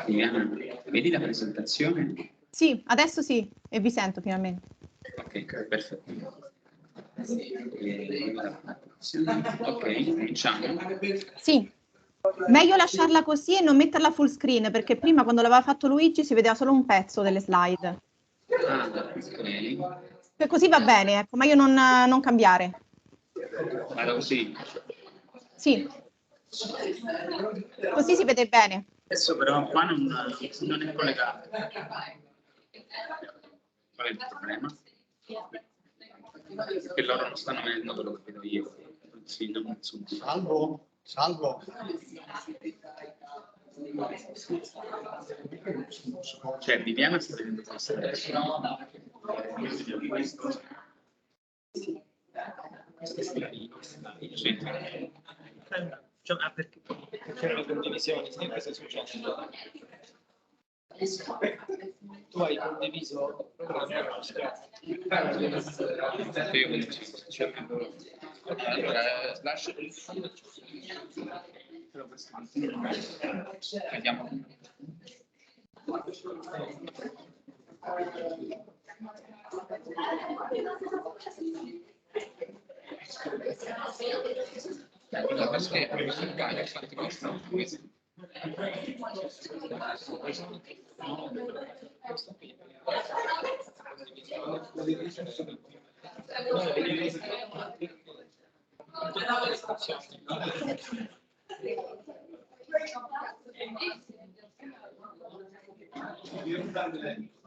Viviana, vedi la presentazione? Sì, adesso sì, e vi sento finalmente. Ok, perfetto. Ok, cominciamo. Sì, meglio lasciarla così e non metterla full screen, perché prima quando l'aveva fatto Luigi si vedeva solo un pezzo delle slide. Ah, ok. E così va bene, ecco, ma io non cambiare. Vado così. Sì, così si vede bene. Adesso però qua non è collegato. Qual è il problema? Che loro non stanno vedendo quello che vedo io. Sì, Salvo, salvo. Cioè, Viviana sta vedendo questo adesso. Sì. Cioè, perché c'è una condivisione, sai cosa è successo? Tu hai condiviso il programma. Allora, slash vediamo.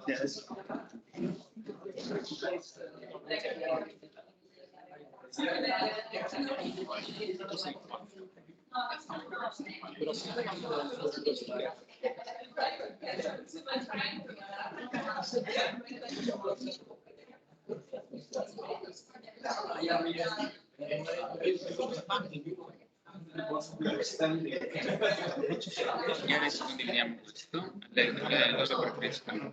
Yes. Io adesso condividiamo questo, cosa preferiscono?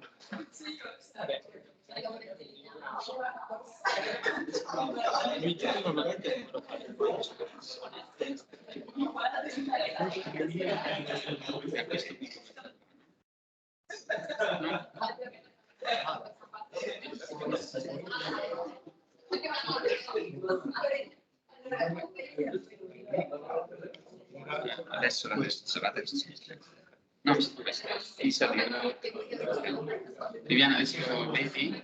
Adesso la terza. No, questa Viviana, adesso vedi?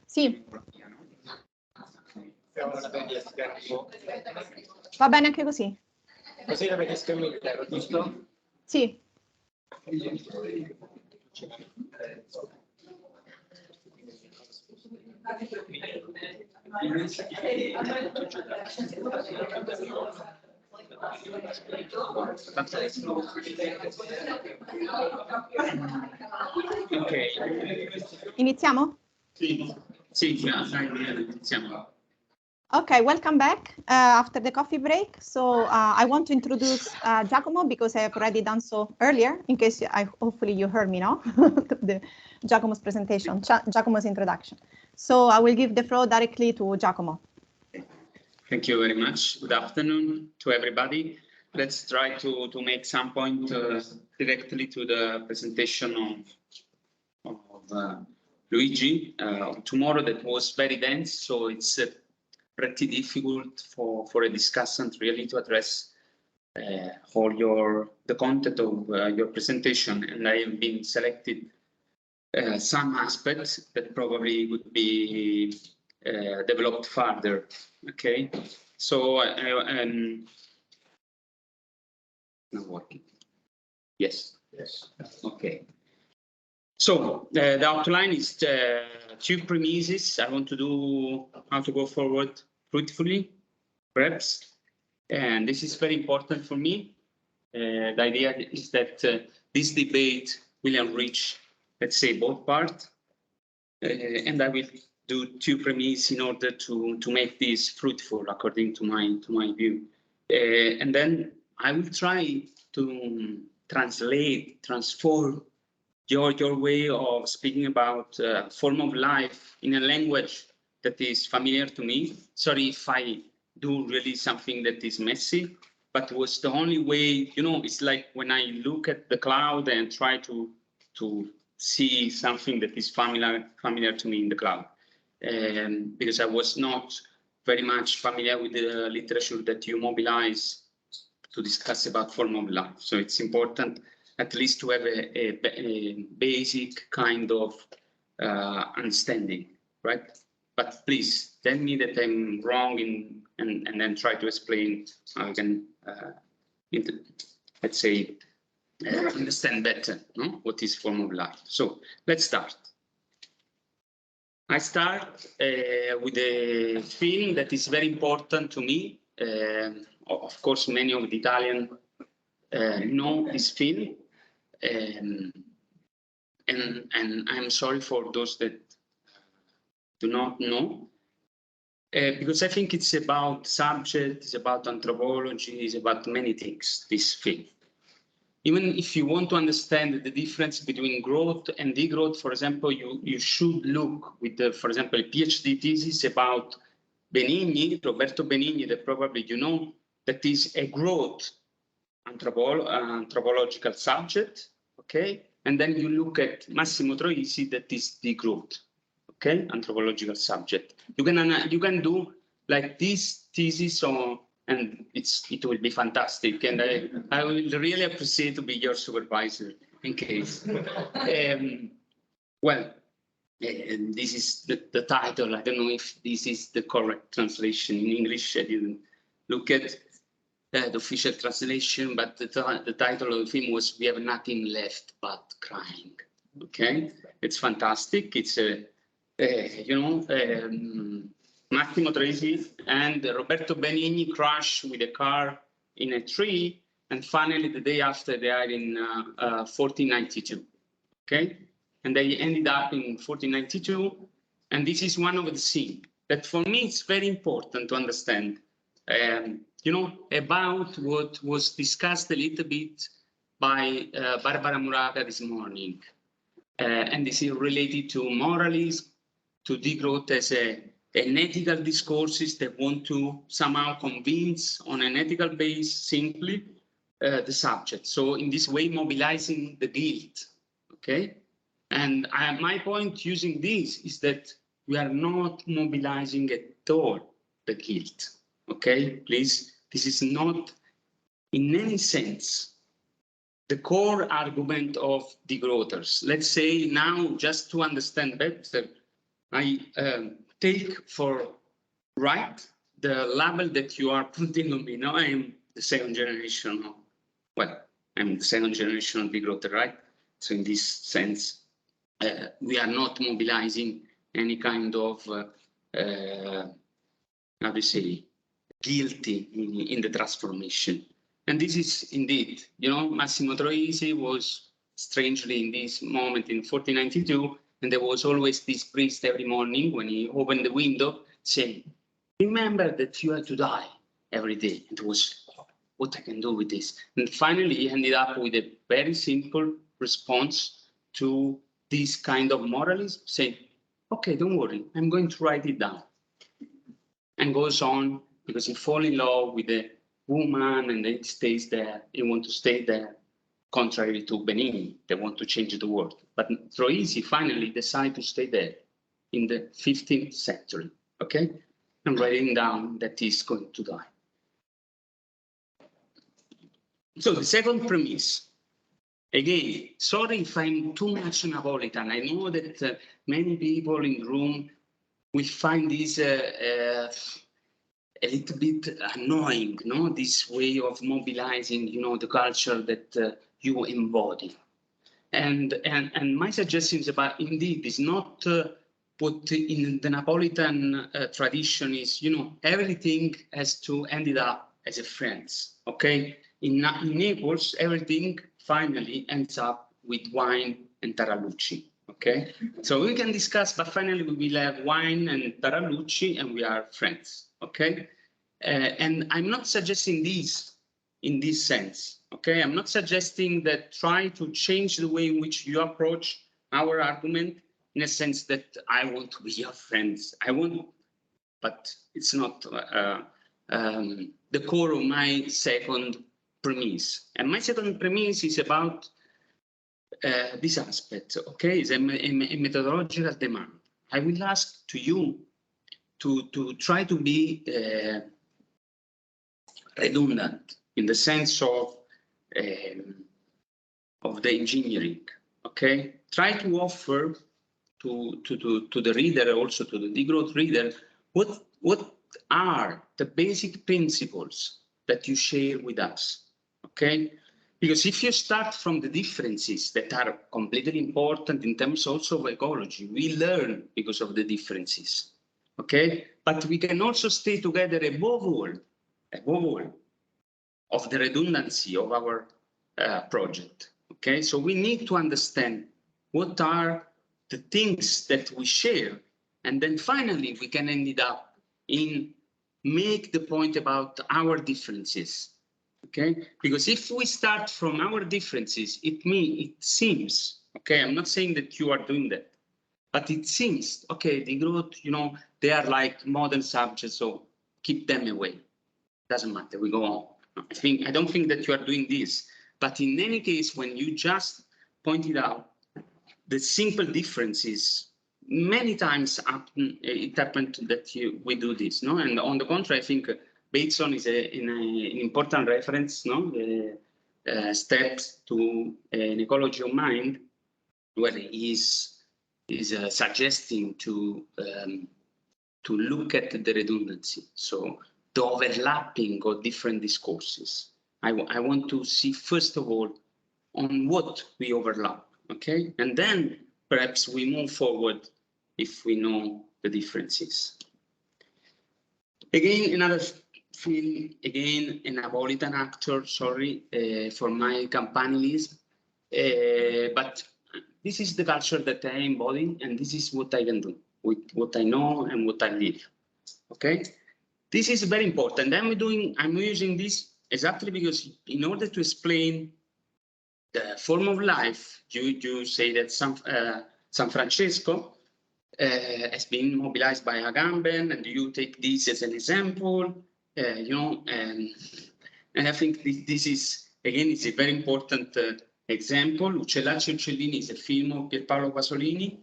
Sì. Va bene anche così. Così la vedi schermo intero, giusto? Sì. Ok. Iniziamo? Sì, iniziamo. Okay, welcome back after the coffee break. So I want to introduce Giacomo because I have already done so earlier, in case hopefully you heard me now, the Giacomo's presentation, Giacomo's introduction. So I will give the floor directly to Giacomo. Thank you very much. Good afternoon to everybody. Let's try to make some point directly to the presentation of Luigi tomorrow. That was very dense, so it's pretty difficult for a discussant really to address all the content of your presentation, and I have been selected some aspects that probably would be developed further. Okay, so not working. Yes. Okay. So the outline is two premises. I want to do how to go forward fruitfully, perhaps, and this is very important for me. The idea is that this debate will enrich, let's say, both parts, and I will do two premises in order to make this fruitful, according to my view, and then I will try to transform your way of speaking about form of life in a language that is familiar to me. Sorry if I do really something that is messy, but it was the only way, you know, it's like when I look at the cloud and try to see something that is familiar to me in the cloud. Because I was not very much familiar with the literature that you mobilize to discuss about for mobile life. So it's important at least to have a basic kind of understanding, right? But please tell me that I'm wrong and then try to explain how I can, let's say, understand better, no? What is form of life. So let's start. I start with a film that is very important to me. Of course, many of the Italian know this film. And I'm sorry for those that do not know, because I think it's about subject, it's about anthropology, it's about many things, this film. Even if you want to understand the difference between growth and degrowth, for example, you should look with, for example, a PhD thesis about Benigni, Roberto Benigni, that probably you know, that is a growth anthropological subject, okay? And then you look at Massimo Troisi, that is degrowth, okay? Anthropological subject. You can do like this thesis on, and it will be fantastic. And I will really appreciate to be your supervisor in case. Well, this is the title. I don't know if this is the correct translation in English. I didn't look at the official translation, but the title of the film was "We Have Nothing Left But Crying." Okay, it's fantastic. It's Massimo Troisi and Roberto Benigni crash with a car in a tree, and finally the day after they are in 1492. Okay, and they ended up in 1492, and this is one of the scenes that for me it's very important to understand. About what was discussed a little bit by Barbara Muraga this morning. And this is related to moralism, to degrowth as an ethical discourses that want to somehow convince on an ethical base simply the subject. So in this way, mobilizing the guilt, okay? And my point using this is that we are not mobilizing at all the guilt, okay? Please, this is not in any sense the core argument of degrowthers. Let's say now, just to understand better, I take for right the label that you are putting on me. Now I am the second generation of, well, I'm the second generation of degrowther, right? So in this sense, we are not mobilizing any kind of, how do you say, guilty in the transformation. And this is indeed, Massimo Troisi was strangely in this moment in 1492, and there was always this priest every morning when he opened the window saying, remember that you have to die every day. It was, what I can do with this? And finally, he ended up with a very simple response to this kind of moralism, saying, okay, don't worry, I'm going to write it down. And goes on, because he falls in love with the woman and then stays there. He wants to stay there, contrary to Benigni. They want to change the world. But Troisi finally decided to stay there in the 15th century, okay? And writing down that he's going to die. So the second premise, again, sorry if I'm too much Napolitan. I know that many people in the room will find this a little bit annoying, no? This way of mobilizing, the culture that you embody. And my suggestion is about, indeed, is not what in the Napolitan tradition is, everything has to end up as a friends, okay? In Naples, everything finally ends up with wine and Tarallucci, okay? So we can discuss, but finally we will have wine and Tarallucci and we are friends, okay? And I'm not suggesting this in this sense, okay? I'm not suggesting that try to change the way in which you approach our argument in a sense that I want to be your friends. I want, but it's not the core of my second premise. And my second premise is about this aspect, okay? It's a methodological demand. I will ask to you to try to be redundant in the sense of the engineering, okay? Try to offer to the reader, also to the degrowth reader, what are the basic principles that you share with us, okay? Because if you start from the differences that are completely important in terms also of ecology, we learn because of the differences, okay? But we can also stay together above all of the redundancy of our project, okay? So we need to understand what are the things that we share, and then finally we can end it up in make the point about our differences, okay? Because if we start from our differences, it seems, okay, I'm not saying that you are doing that, but it seems, okay, the growth, you know, they are like modern subjects, so keep them away. Doesn't matter, we go on. I don't think that you are doing this, but in any case, when you just pointed out the simple differences, many times it happened that we do this, no? And on the contrary, I think Bateson is an important reference, no? Steps to an ecology of mind, where he is suggesting to look at the redundancy, so the overlapping of different discourses. I want to see first of all on what we overlap, okay? And then perhaps we move forward if we know the differences. Again, another film, again, a Napolitan actor, sorry, for my campanilism, but this is the culture that I embody, and this is what I can do with what I know and what I live, okay? This is very important. I'm using this exactly because in order to explain the form of life, you say that San Francesco has been mobilized by Agamben, and you take this as an example, you know, and I think this is, again, it's a very important example. Uccellacci e Uccellini is a film of Pierpaolo Pasolini.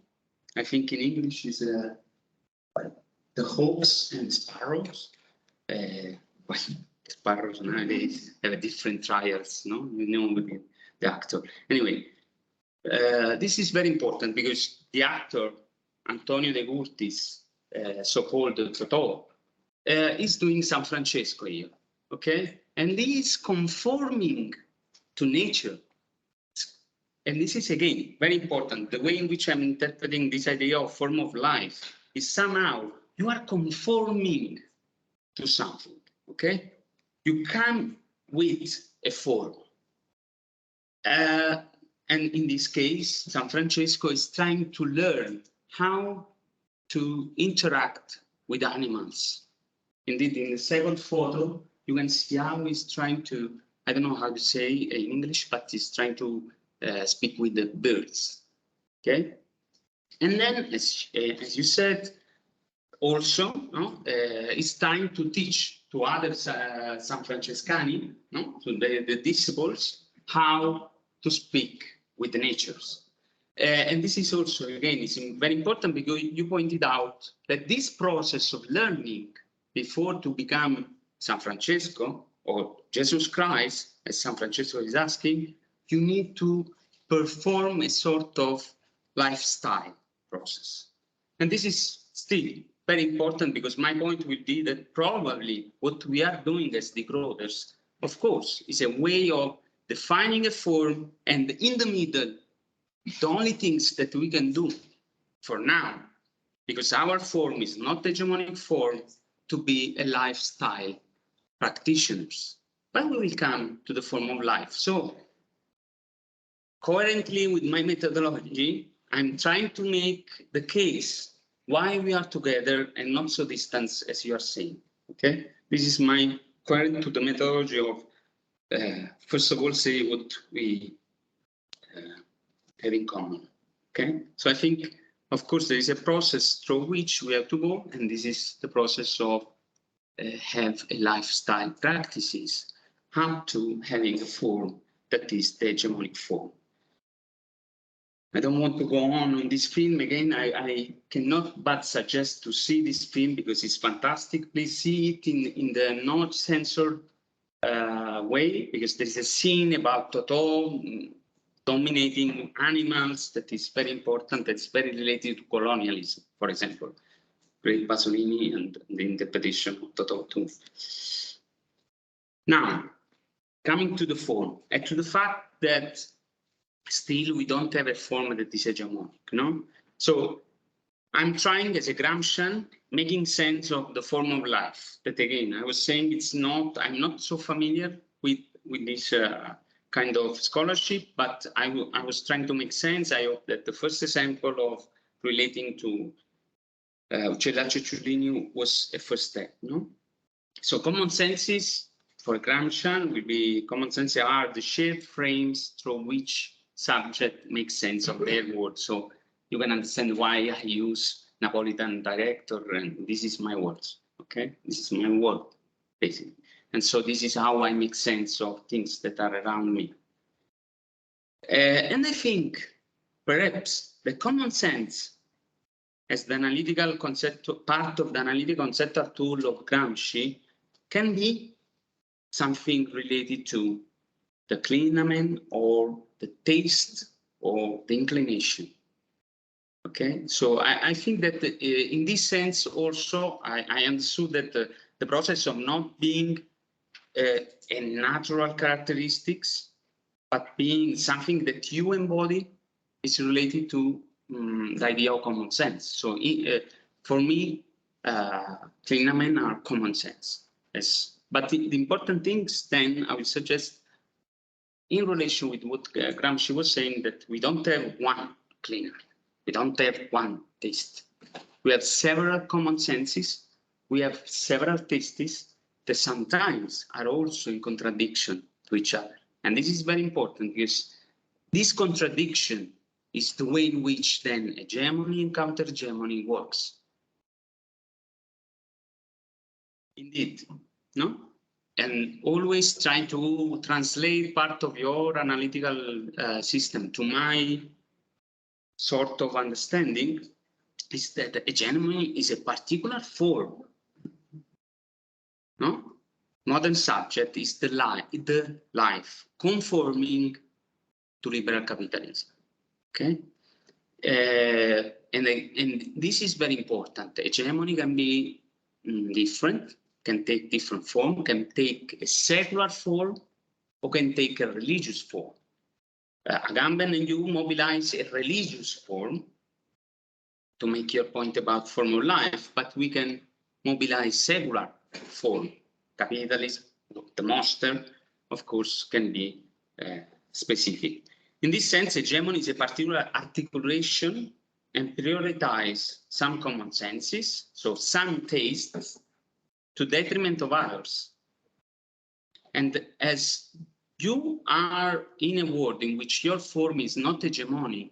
I think in English is The Hawks and Sparrows. Well, sparrows nowadays have different trials, no? You know, the actor. Anyway, this is very important because the actor, Antonio De Curtis, so-called Totò, is doing San Francesco here, okay? And he is conforming to nature. And this is, again, very important. The way in which I'm interpreting this idea of form of life is somehow you are conforming to something, okay? You come with a form. And in this case, San Francesco is trying to learn how to interact with animals. Indeed, in the second photo, you can see how he's trying to, I don't know how to say in English, but he's trying to speak with the birds, okay? And then, as you said, also, no, it's time to teach to other San Francescani, no, to the disciples, how to speak with the natures. And this is also, again, it's very important because you pointed out that this process of learning before to become San Francesco or Jesus Christ, as San Francesco is asking, you need to perform a sort of lifestyle process. And this is still very important because my point will be that probably what we are doing as degrowthers, of course, is a way of defining a form, and in the middle, the only things that we can do for now, because our form is not the hegemonic form, to be a lifestyle practitioners. But we will come to the form of life. So coherently with my methodology, I'm trying to make the case why we are together and not so distant as you are saying, okay? This is my coherent to the methodology of, first of all, say what we have in common, okay? So I think, of course, there is a process through which we have to go, and this is the process of have a lifestyle practices up to having a form that is the hegemonic form. I don't want to go on this film again. I cannot but suggest to see this film because it's fantastic. Please see it in the not censored way, because there is a scene about Toto dominating animals that is very important. That's very related to colonialism, for example. Great Pasolini and the interpretation of Toto too. Now, coming to the form and to the fact that still we don't have a form that is hegemonic, no? So I'm trying as a Gramscian, making sense of the form of life. That again, I was saying I'm not so familiar with this kind of scholarship, but I was trying to make sense. I hope that the first example of relating to Uccella Cecciolini was a first step, no? So common senses for Gramscian will be, common senses are the shared frames through which subject makes sense of their word. So you can understand why I use Napolitan director, and this is my words, okay? This is my word, basically. And so this is how I make sense of things that are around me. And I think perhaps the common sense as the analytical concept, part of the analytical conceptual tool of Gramsci, can be something related to the clinamen or the taste or the inclination. Okay, so I think that in this sense also I understood that the process of not being a natural characteristics, but being something that you embody is related to the idea of common sense. So for me, clinamen are common sense. Yes. But the important things then I would suggest in relation with what Gramsci was saying, that we don't have one clinamen. We don't have one taste. We have several common senses. We have several tastes that sometimes are also in contradiction to each other. And this is very important because this contradiction is the way in which then hegemony and counter-hegemony works. Indeed, no? And always trying to translate part of your analytical system to my sort of understanding is that hegemony is a particular form. No? Modern subject is the life conforming to liberal capitalism. Okay? And this is very important. Hegemony can be different, can take different form, can take a secular form, or can take a religious form. Agamben and you mobilize a religious form to make your point about form of life, but we can mobilize secular form. Capitalism, the monster, of course, can be specific. In this sense, hegemony is a particular articulation and prioritize some common senses, so some tastes, to detriment of others. And as you are in a world in which your form is not hegemonic,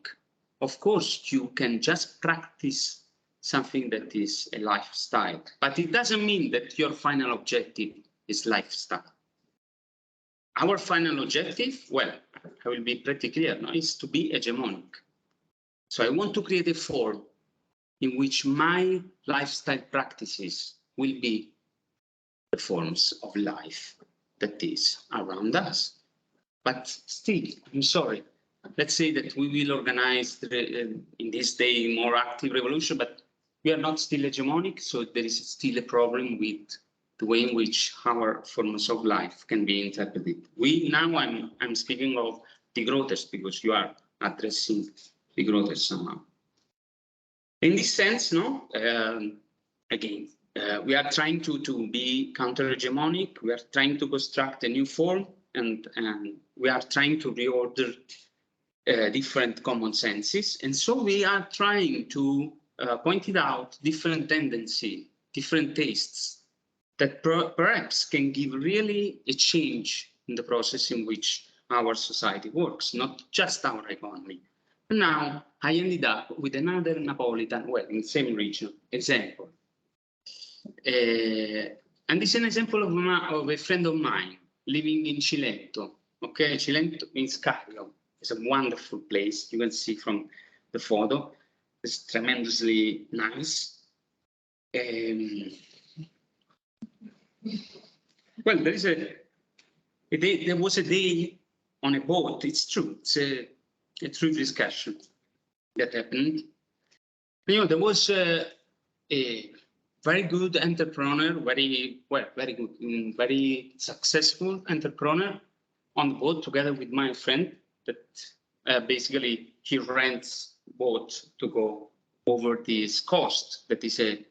of course, you can just practice something that is a lifestyle, but it doesn't mean that your final objective is lifestyle. Our final objective, well, I will be pretty clear, no, is to be hegemonic. So I want to create a form in which my lifestyle practices will be the forms of life that is around us. But still, I'm sorry, let's say that we will organize in this day more active revolution, but we are not still hegemonic, so there is still a problem with the way in which our forms of life can be interpreted. Now I'm speaking of the Grotters because you are addressing the Grotters somehow. In this sense, no, again, we are trying to be counter-hegemonic. We are trying to construct a new form, and we are trying to reorder different common senses. And so we are trying to point it out different tendency, different tastes that perhaps can give really a change in the process in which our society works, not just our economy. And now I ended up with another Napolitan, well, in the same region, example. And this is an example of a friend of mine living in Cilento. Okay, Cilento means Cairo. It's a wonderful place. You can see from the photo. It's tremendously nice. Well, there is a day, there was a day on a boat. It's true. It's a true discussion that happened. You know, there was a very good entrepreneur, very good, very successful entrepreneur on the boat together with my friend that basically he rents boat to go over this coast that is a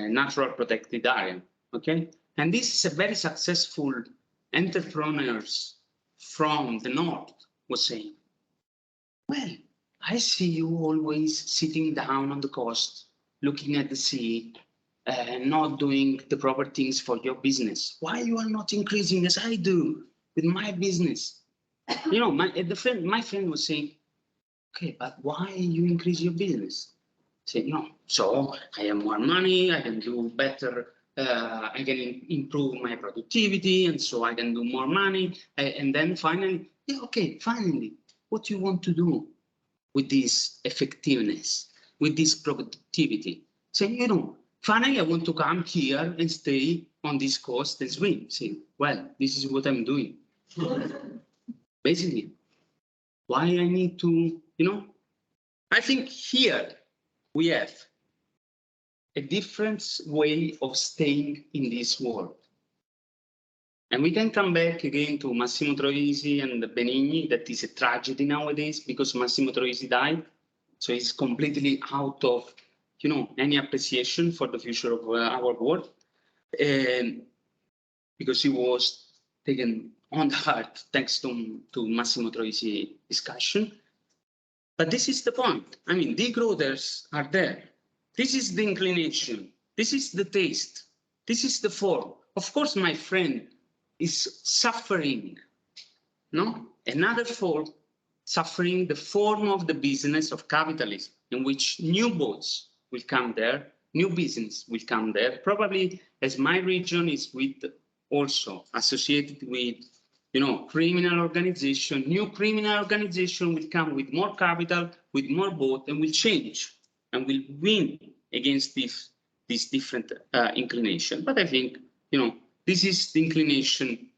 natural protected area. Okay, and this is a very successful entrepreneurs from the north was saying, well, I see you always sitting down on the coast, looking at the sea, not doing the proper things for your business. Why you are not increasing as I do with my business? You know, my friend was saying, okay, but why you increase your business? Say, no, so I have more money, I can do better, I can improve my productivity, and so I can do more money. And then finally, yeah, okay, finally, what you want to do with this effectiveness, with this productivity? Say, you know, finally, I want to come here and stay on this coast and swim. Say, well, this is what I'm doing. Basically, why I need to, you know, I think here we have a different way of staying in this world. And we can come back again to Massimo Troisi and Benigni, that is a tragedy nowadays because Massimo Troisi died. So it's completely out of, you know, any appreciation for the future of our world. Because he was taken on the heart thanks to Massimo Troisi discussion. But this is the point. I mean, degrowthers are there. This is the inclination. This is the taste. This is the form. Of course, my friend is suffering, no? Another form, suffering the form of the business of capitalism, in which new boats will come there, new business will come there, probably as my region is with also associated with, you know, criminal organization, new criminal organization will come with more capital, with more boat, and will change and will win against this different inclination. But I think, you know, this is the inclination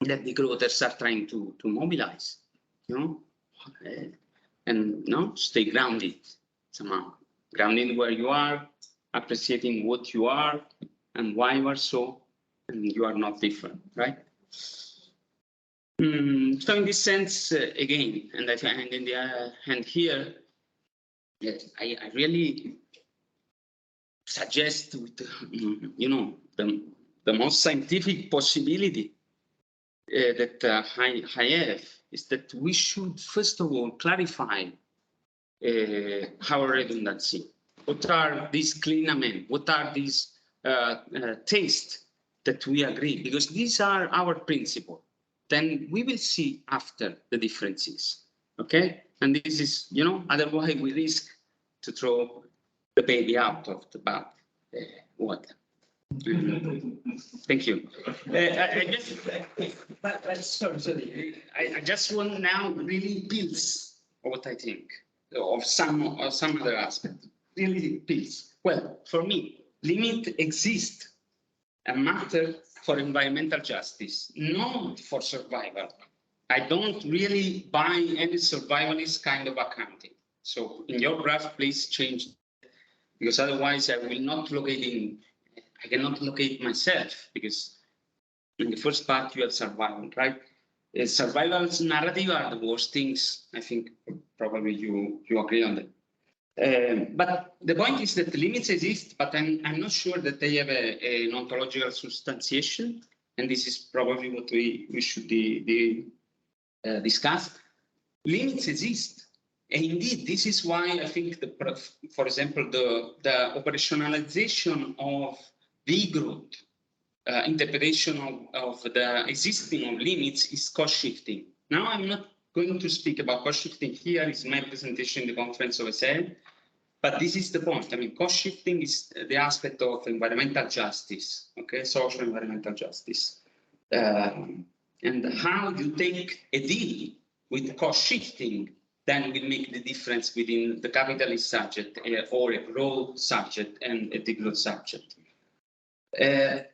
that the growthers are trying to mobilize, you know, and no, stay grounded somehow, grounded where you are, appreciating what you are and why you are so, and you are not different, right? So in this sense, again, and I find in the hand here, I really suggest, with, you know, the most scientific possibility that I have is that we should first of all clarify our redundancy. What are these clean? What are these tastes that we agree? Because these are our principles. Then we will see after the differences, okay? And this is, you know, otherwise we risk to throw the baby out of the bath water. Thank you. I just want now really pills of what I think of some other aspect. Really pills. Well, for me, limit exists a matter for environmental justice, not for survival. I don't really buy any survivalist kind of accounting. So in your graph, please change, because otherwise I will not locate in, I cannot locate myself, because in the first part you have survival, right? Survival's narrative are the worst things. I think probably you agree on that. But the point is that the limits exist, but I'm not sure that they have an ontological substantiation, and this is probably what we should discuss. Limits exist, and indeed, this is why I think, for example, the operationalization of the growth interpretation of the existing of limits is cost shifting. Now, I'm not going to speak about cost shifting here. It's my presentation in the conference of SL. But this is the point. I mean, cost shifting is the aspect of environmental justice, okay, social environmental justice. And how you take a deal with cost shifting then will make the difference within the capitalist subject or a growth subject and a degrowth subject. I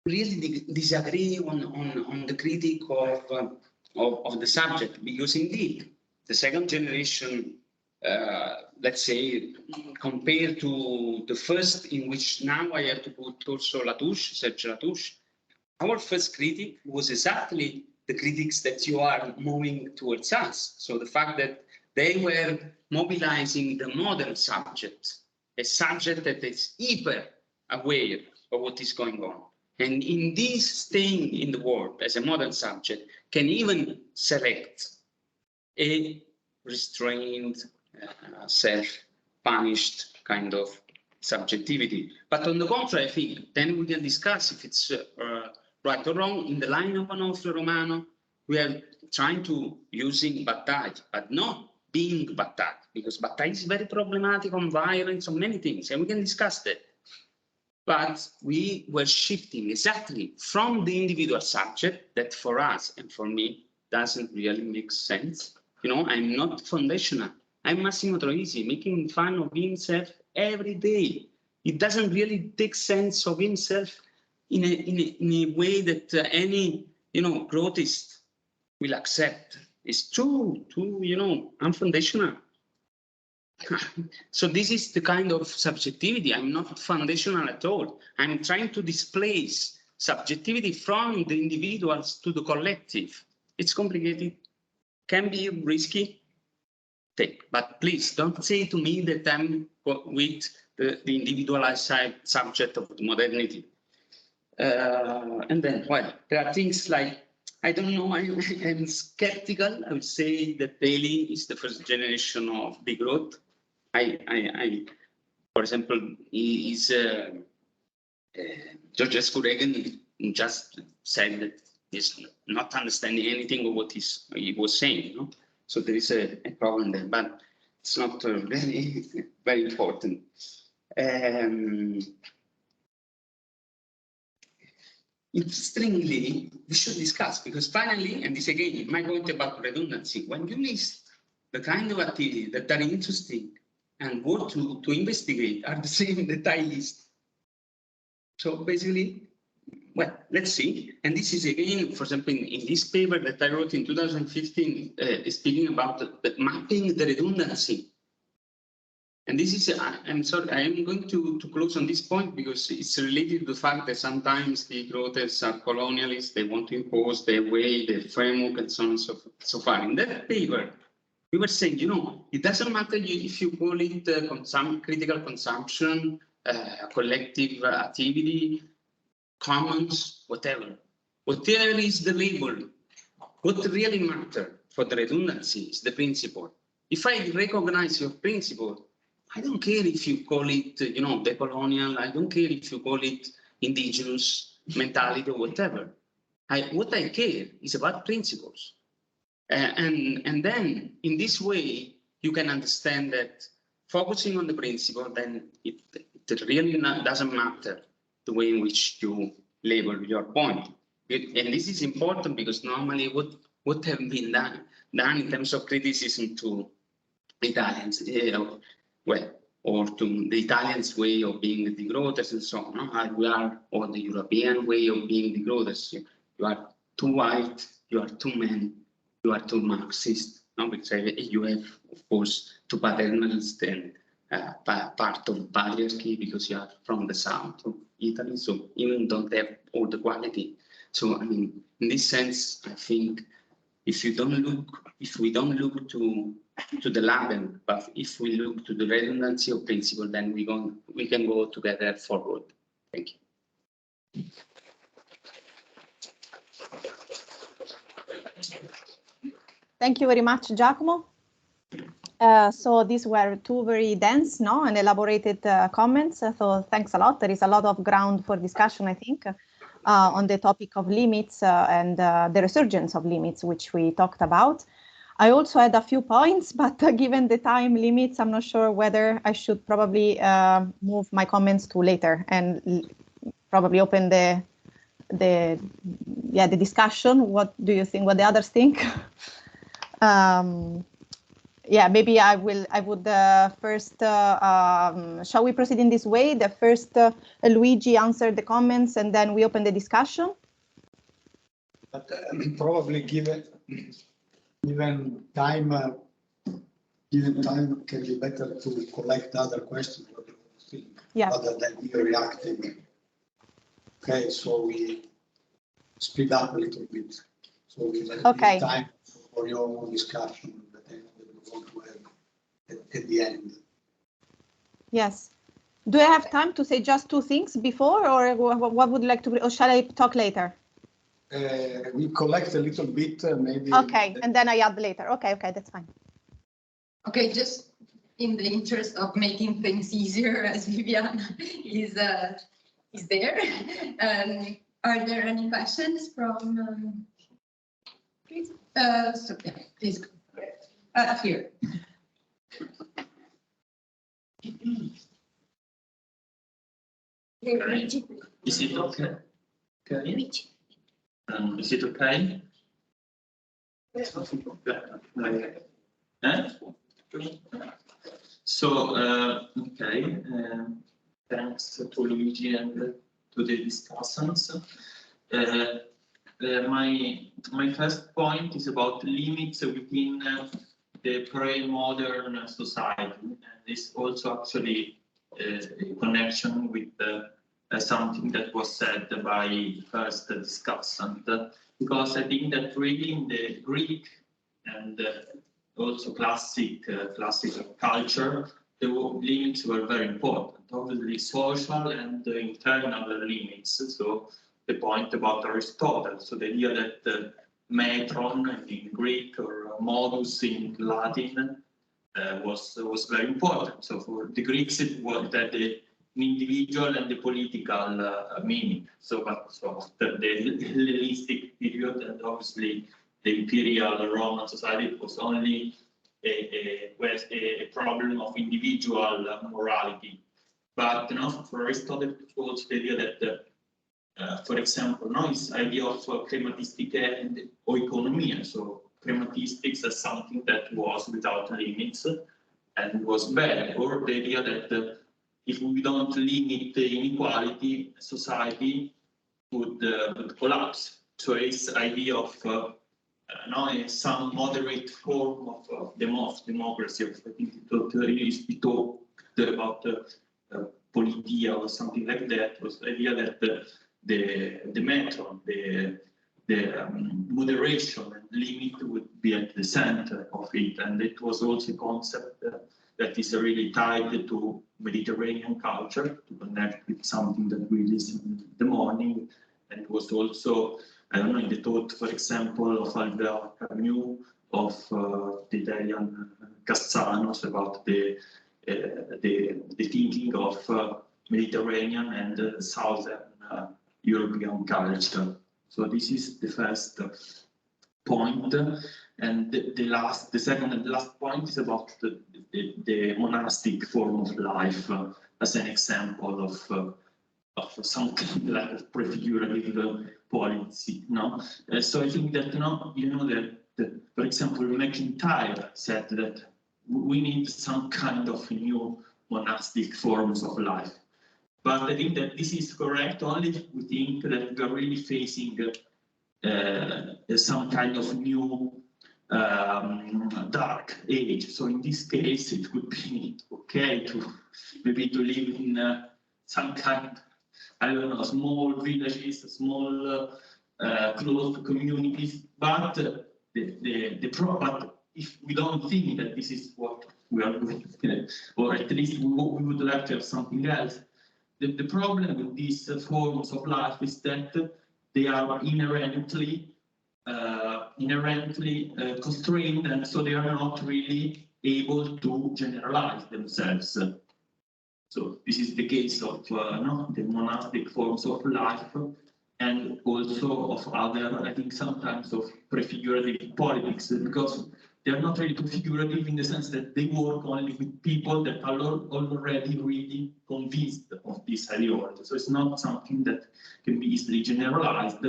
really disagree on the critique of the subject, because indeed the second generation, let's say, compared to the first, in which now I have to put also Serge Latouche, our first critic was exactly the critics that you are moving towards us. So the fact that they were mobilizing the modern subject, a subject that is hyper aware of what is going on. And in this staying in the world as a modern subject can even select a restrained, self-punished kind of subjectivity. But on the contrary, I think then we can discuss if it's right or wrong. In the line of Onofre Romano, we are trying to using Bataille, but not being Bataille, because Bataille is very problematic on violence, on many things, and we can discuss that. But we were shifting exactly from the individual subject that for us and for me doesn't really make sense. You know, I'm not foundational. I'm Massimo Troisi, making fun of himself every day. It doesn't really take sense of himself in a way that any, you know, growthist will accept. It's too, you know, unfoundational. So this is the kind of subjectivity. I'm not foundational at all. I'm trying to displace subjectivity from the individuals to the collective. It's complicated, can be risky, but please don't say to me that I'm with the individualized subject of modernity. And then, well, there are things like, I don't know, I'm skeptical. I would say that Paley is the first generation of degrowth. For example, Georgescu Reagan just said that he's not understanding anything of what he was saying. You know? So there is a problem there, but it's not very, very important. Interestingly, we should discuss, because finally, and this again, my point about redundancy, when you list the kind of activities that are interesting and worth to investigate are the same that I list. So basically, well, let's see. And this is again, for example, in this paper that I wrote in 2015, speaking about the mapping the redundancy. And this is, I'm sorry, I am going to close on this point because it's related to the fact that sometimes the growthers are colonialists, they want to impose their way, their framework, and so on and so far. In that paper, we were saying, you know, it doesn't matter if you call it critical consumption, collective activity, commons, whatever. Whatever is the label, what really matters for the redundancy is the principle. If I recognize your principle, I don't care if you call it, you know, decolonial. I don't care if you call it indigenous mentality or whatever. What I care is about principles. And then in this way, you can understand that focusing on the principle, then it really doesn't matter the way in which you label your point. And this is important because normally what have been done in terms of criticism to Italians, well, or to the Italians' way of being the degrowthers and so on, we are, or the European way of being degrowthers. You are too white, you are too men, you are too Marxist. No? Because you have, of course, too paternalist and part of patriarchy because you are from the south of Italy, so even don't have all the quality. So, I mean, in this sense, I think if we don't look to the label, but if we look to the redundancy of principle, then we can go together forward. Thank you. Thank you very much, Giacomo. So these were two very dense, and elaborated comments. So thanks a lot. There is a lot of ground for discussion, I think, on the topic of limits and the resurgence of limits, which we talked about. I also had a few points, but given the time limits, I'm not sure whether I should probably move my comments to later and probably open the discussion. What do you think? What the others think? Yeah, maybe I would first, shall we proceed in this way? The first Luigi answered the comments and then we open the discussion. But probably given time, can be better to collect other questions. What do you think? Yeah. Rather than me reacting. Okay, so we speed up a little bit. So we have time for your own discussion that we want to have at the end. Yes. Do I have time to say just two things before, or what would you like to, or shall I talk later? We collect a little bit, maybe. Okay, and then I add later. Okay, that's fine. Okay, just in the interest of making things easier, as Viviana is there. Are there any questions from? Please. So yeah, please. Here. Is it okay? Okay. Is it okay? So, okay. Thanks to Luigi and to the discussants. My first point is about limits within the pre-modern society, and this also actually a connection with something that was said by first discussant, because I think that really in the Greek and also classical culture, the limits were very important. Obviously, social and internal limits. So the point about Aristotle, so the idea that metron in Greek or modus in Latin was very important. So for the Greeks, it was that the individual and the political meaning. So after the Hellenistic period, and obviously the imperial Roman society, it was only a problem of individual morality. But for Aristotle, it was also the idea that, for example, this idea of crematistic and oikonomia. So crematistics as something that was without limits and was bad, or the idea that if we don't limit the inequality, society would collapse. So it's idea of some moderate form of democracy. I think it talked about politia or something like that. Was the idea that the metron, the moderation and limit would be at the center of it, and it was also a concept that is really tied to Mediterranean culture, to connect with something that we listen in the morning, and it was also, I don't know, in the thought, for example, of Albert Camus, of the Italian Cassanos, about the thinking of Mediterranean and Southern European culture. So this is the first point, and the second and last point is about the monastic form of life as an example of some kind like of prefigurative policy. So I think that that for example McIntyre said that we need some kind of new monastic forms of life. But I think that this is correct only if we think that we are really facing some kind of new dark age. So in this case, it would be okay to maybe to live in some kind, I don't know, small villages, small closed communities. But but if we don't think that this is what we are doing, or at least we would like to have something else. The problem with these forms of life is that they are inherently constrained, and so they are not really able to generalize themselves. So this is the case of the monastic forms of life, and also of other, I think sometimes of prefigurative politics, because they are not really configurative in the sense that they work only with people that are already really convinced of this ideology. So it's not something that can be easily generalized.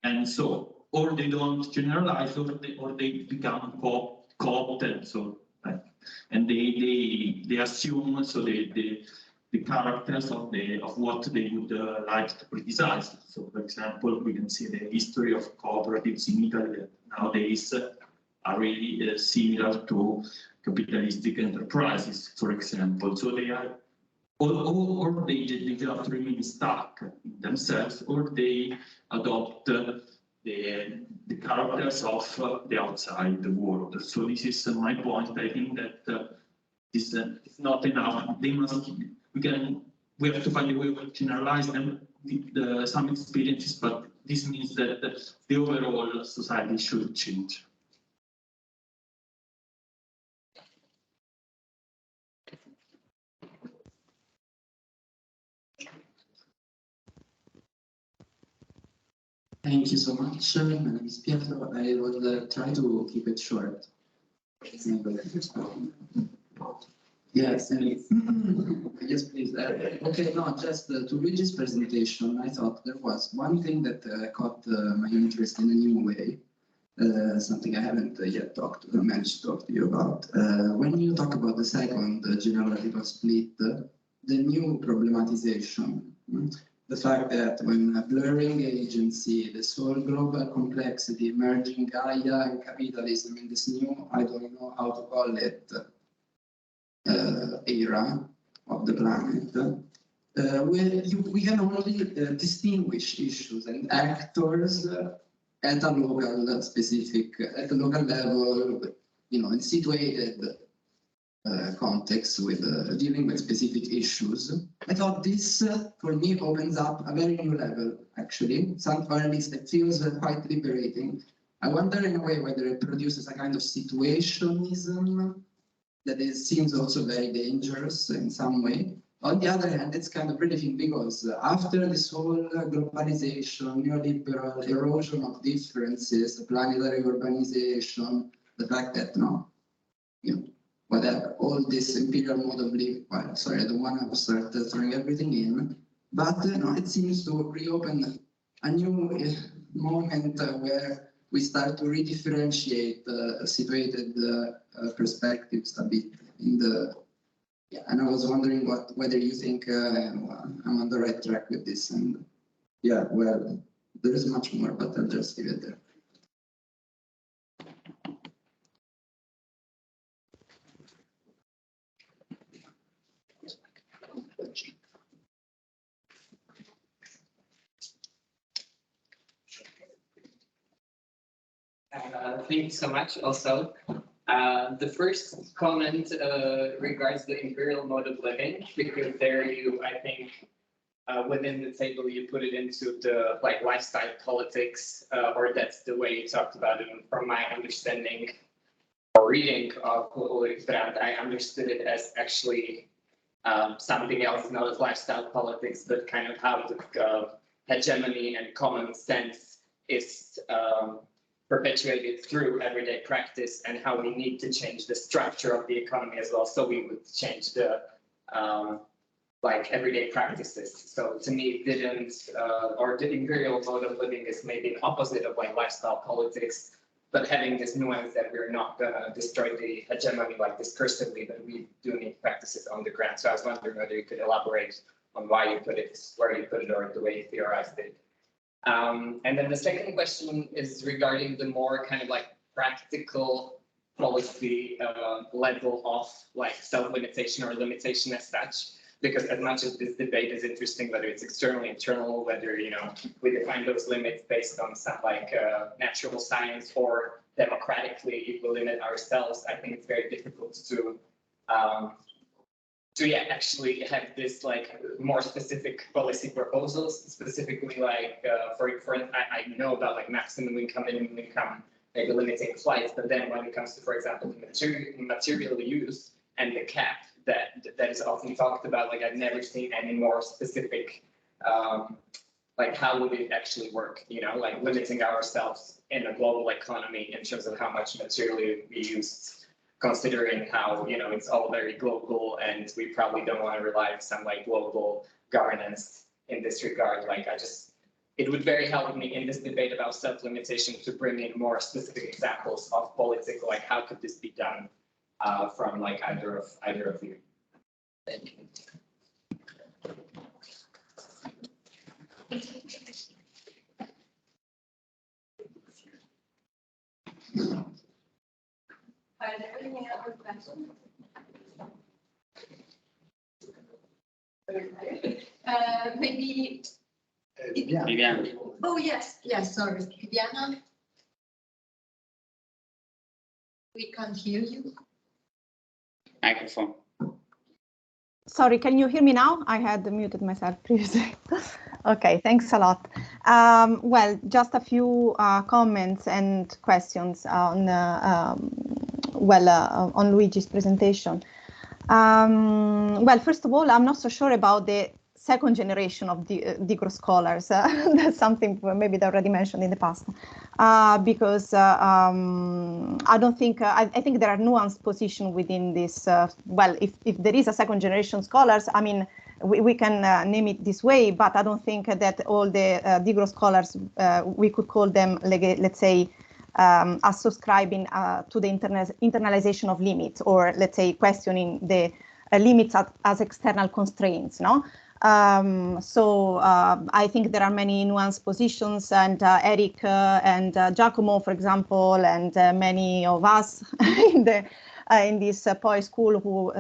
And so, or they don't generalize, or they become co-opted. So, and they assume so the characters of what they would like to criticize. So, for example, we can see the history of cooperatives in Italy that nowadays are really similar to capitalistic enterprises, for example. So they are, or they just remain stuck in themselves, or they adopt the characters of the outside world. So this is my point. I think that this is not enough. They must. We have to find a way to generalize them with some experiences, but this means that the overall society should change. Thank you so much. My name is Pietro. I will try to keep it short. Yes, yes, please. Okay, no, just to read this presentation, I thought there was one thing that caught my interest in a new way, something I haven't yet managed to talk to you about. When you talk about the second general split, the new problematization, the fact that when blurring agency, the sole global complexity, merging Gaia and capitalism in this new, I don't know how to call it, era of the planet, we can only distinguish issues and actors at a local at a local level, in situated context with dealing with specific issues. I thought this, for me, opens up a very new level, actually, or at least it feels quite liberating. I wonder in a way whether it produces a kind of situationism that seems also very dangerous in some way. On the other hand, it's kind of relieving because after this whole globalization, neoliberal erosion of differences, planetary urbanization, the fact that whatever, all this imperial mode of living, well, sorry, I don't want to start throwing everything in, but it seems to reopen a new moment where we start to redifferentiate situated perspectives a bit in the, and I was wondering whether you think I'm on the right track with this, and well, there is much more, but I'll just leave it there. Thank you so much also. The first comment regards the imperial mode of living, because there you, I think, within the table you put it into the lifestyle politics, or that's the way you talked about it. And from my understanding or reading of Ulrich Brandt, I understood it as actually something else, not as lifestyle politics, but kind of how the hegemony and common sense is perpetuated through everyday practice, and how we need to change the structure of the economy as well. So we would change the everyday practices. So to me, it didn't, or the imperial mode of living is maybe an opposite of lifestyle politics, but having this nuance that we're not gonna destroy the hegemony discursively, but we do need practices on the ground. So I was wondering whether you could elaborate on why you put it, where you put it, or the way you theorized it. And then the second question is regarding the more kind of practical policy level of self-limitation or limitation as such. Because as much as this debate is interesting, whether it's externally, internal, whether we define those limits based on some natural science or democratically we limit ourselves, I think it's very difficult to actually have this more specific policy proposals, specifically for I know about maximum income, minimum income, maybe limiting flights, but then when it comes to, for example, material use and the cap that is often talked about, I've never seen any more specific like how would it actually work? You know, like limiting ourselves in a global economy in terms of how much material we use, considering how, you know, it's all very global and we probably don't want to rely on some like global governance in this regard. Like it would very help me in this debate about self-limitation to bring in more specific examples of political, like how could this be done from like either of you. Thank you. Are there any other questions? Maybe. Viviana. Oh, yes, sorry. Viviana? We can't hear you. Microphone. Sorry, can you hear me now? I had muted myself previously. Okay, thanks a lot. Well, just a few comments and questions on on Luigi's presentation. Well, first of all, I'm not so sure about the second generation of degrowth scholars. That's something maybe they already mentioned in the past, because I don't think, I think there are nuanced positions within this. Well, if there is a second generation scholars, I mean, we can name it this way, but I don't think that all the degrowth scholars, we could call them, let's say, as subscribing to the internalization of limits, or let's say questioning the limits as external constraints, no? So I think there are many nuanced positions, and Eric and Giacomo, for example, and many of us in this POE school who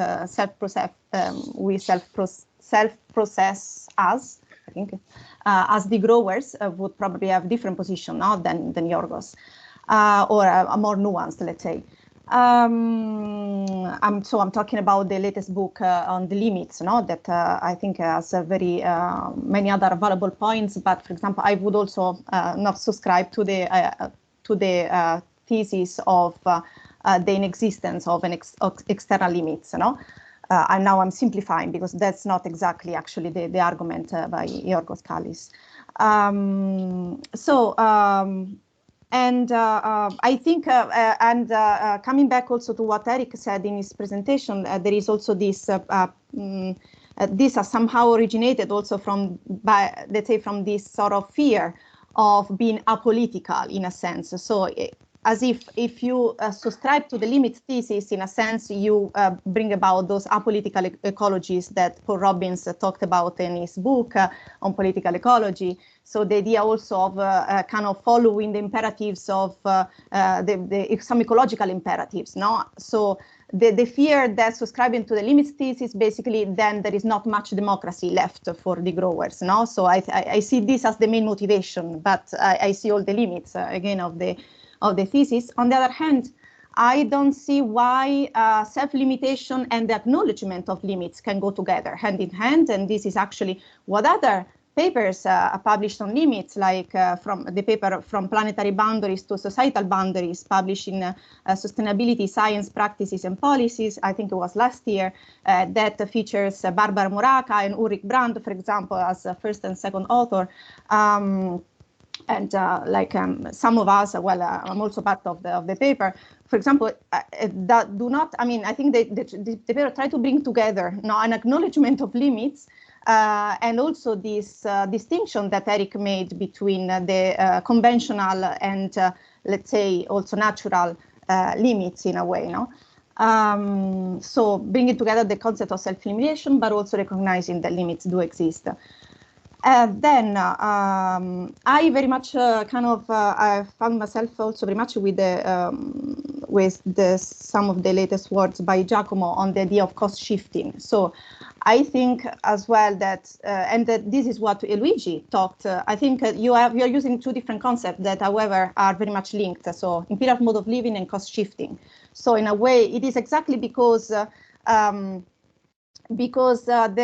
self-process as, I think, as degrowers would probably have different position now than Yorgos, or a more nuanced, let's say. I'm talking about the latest book on the limits, no? That I think has very many other valuable points. But for example, I would also not subscribe to the thesis of the inexistence of an external limits, no? And now I'm simplifying because that's not exactly actually the argument by Yorgos Kallis. I think, coming back also to what Eric said in his presentation, there is also this, this has somehow originated also from this sort of fear of being apolitical in a sense. So as if you subscribe to the limits thesis, in a sense, you bring about those apolitical ecologies that Paul Robbins talked about in his book on political ecology. So the idea also of kind of following the imperatives of some ecological imperatives, no? So the fear that subscribing to the limits thesis, basically, then there is not much democracy left for the growers, no? So I see this as the main motivation, but I see all the limits again of the thesis. On the other hand, I don't see why self-limitation and the acknowledgement of limits can go together hand in hand, and this is actually what other papers published on limits, like from the paper From Planetary Boundaries to Societal Boundaries, published in Sustainability, Science, Practices and Policies, I think it was last year, that features Barbara Muraca and Ulrich Brandt, for example, as first and second author. Some of us, well, I'm also part of the paper, for example, that do not, I mean, I think the paper try to bring together now an acknowledgement of limits and also this distinction that Eric made between the conventional and, let's say, also natural limits in a way, no? So bringing together the concept of self-limitation, but also recognizing that limits do exist. Then I very much I found myself also very much with some of the latest words by Giacomo on the idea of cost shifting. So I think as well that, and that this is what Luigi talked. I think you are using two different concepts that, however, are very much linked. So imperial mode of living and cost shifting. So in a way, it is exactly because there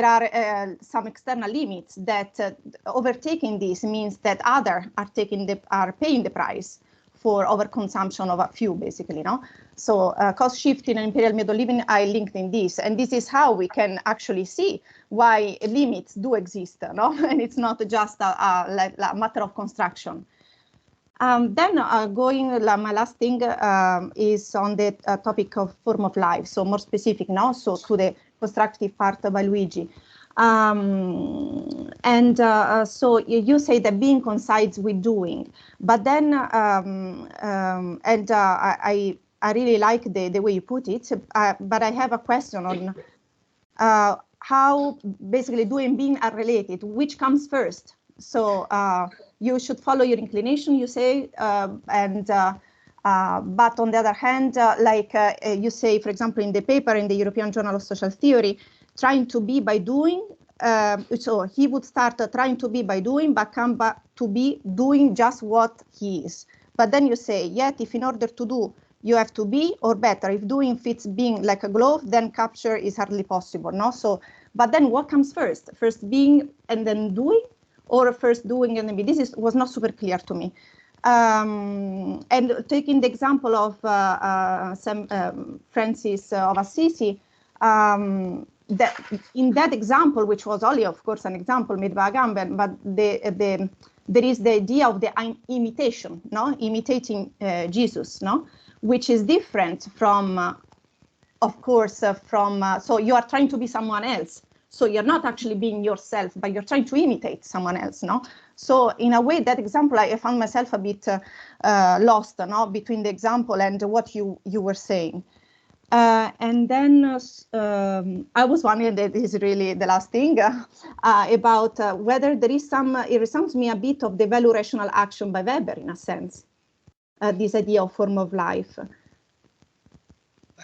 are some external limits that overtaking this means that others are paying the price for overconsumption of a few, basically, no? So cost shifting and imperial method living, I linked in this, and this is how we can actually see why limits do exist, no? And it's not just a matter of construction. Then my last thing is on the topic of form of life, so more specific now, so to the constructive part by Luigi. So you say that being coincides with doing, but then, I really like the way you put it, but I have a question on how basically doing and being are related, which comes first? So you should follow your inclination, you say, but on the other hand, you say, for example, in the paper in the European Journal of Social Theory, trying to be by doing, so he would start trying to be by doing, but come back to be doing just what he is. But then you say, yet if in order to do, you have to be, or better, if doing fits being like a glove, then capture is hardly possible, no? So, but then what comes first? First being and then doing, or first doing and then be? This was not super clear to me. And taking the example of Francis of Assisi, that in that example, which was only, of course, an example made by Agamben, but there is the idea of the imitation, no, imitating Jesus, no, which is different from, of course, so you are trying to be someone else. So you're not actually being yourself, but you're trying to imitate someone else, no? So in a way, that example, I found myself a bit lost, no, between the example and what you were saying. And then I was wondering, that is really the last thing, about whether there is some, it resounds to me a bit of the value rational action by Weber, in a sense, this idea of form of life.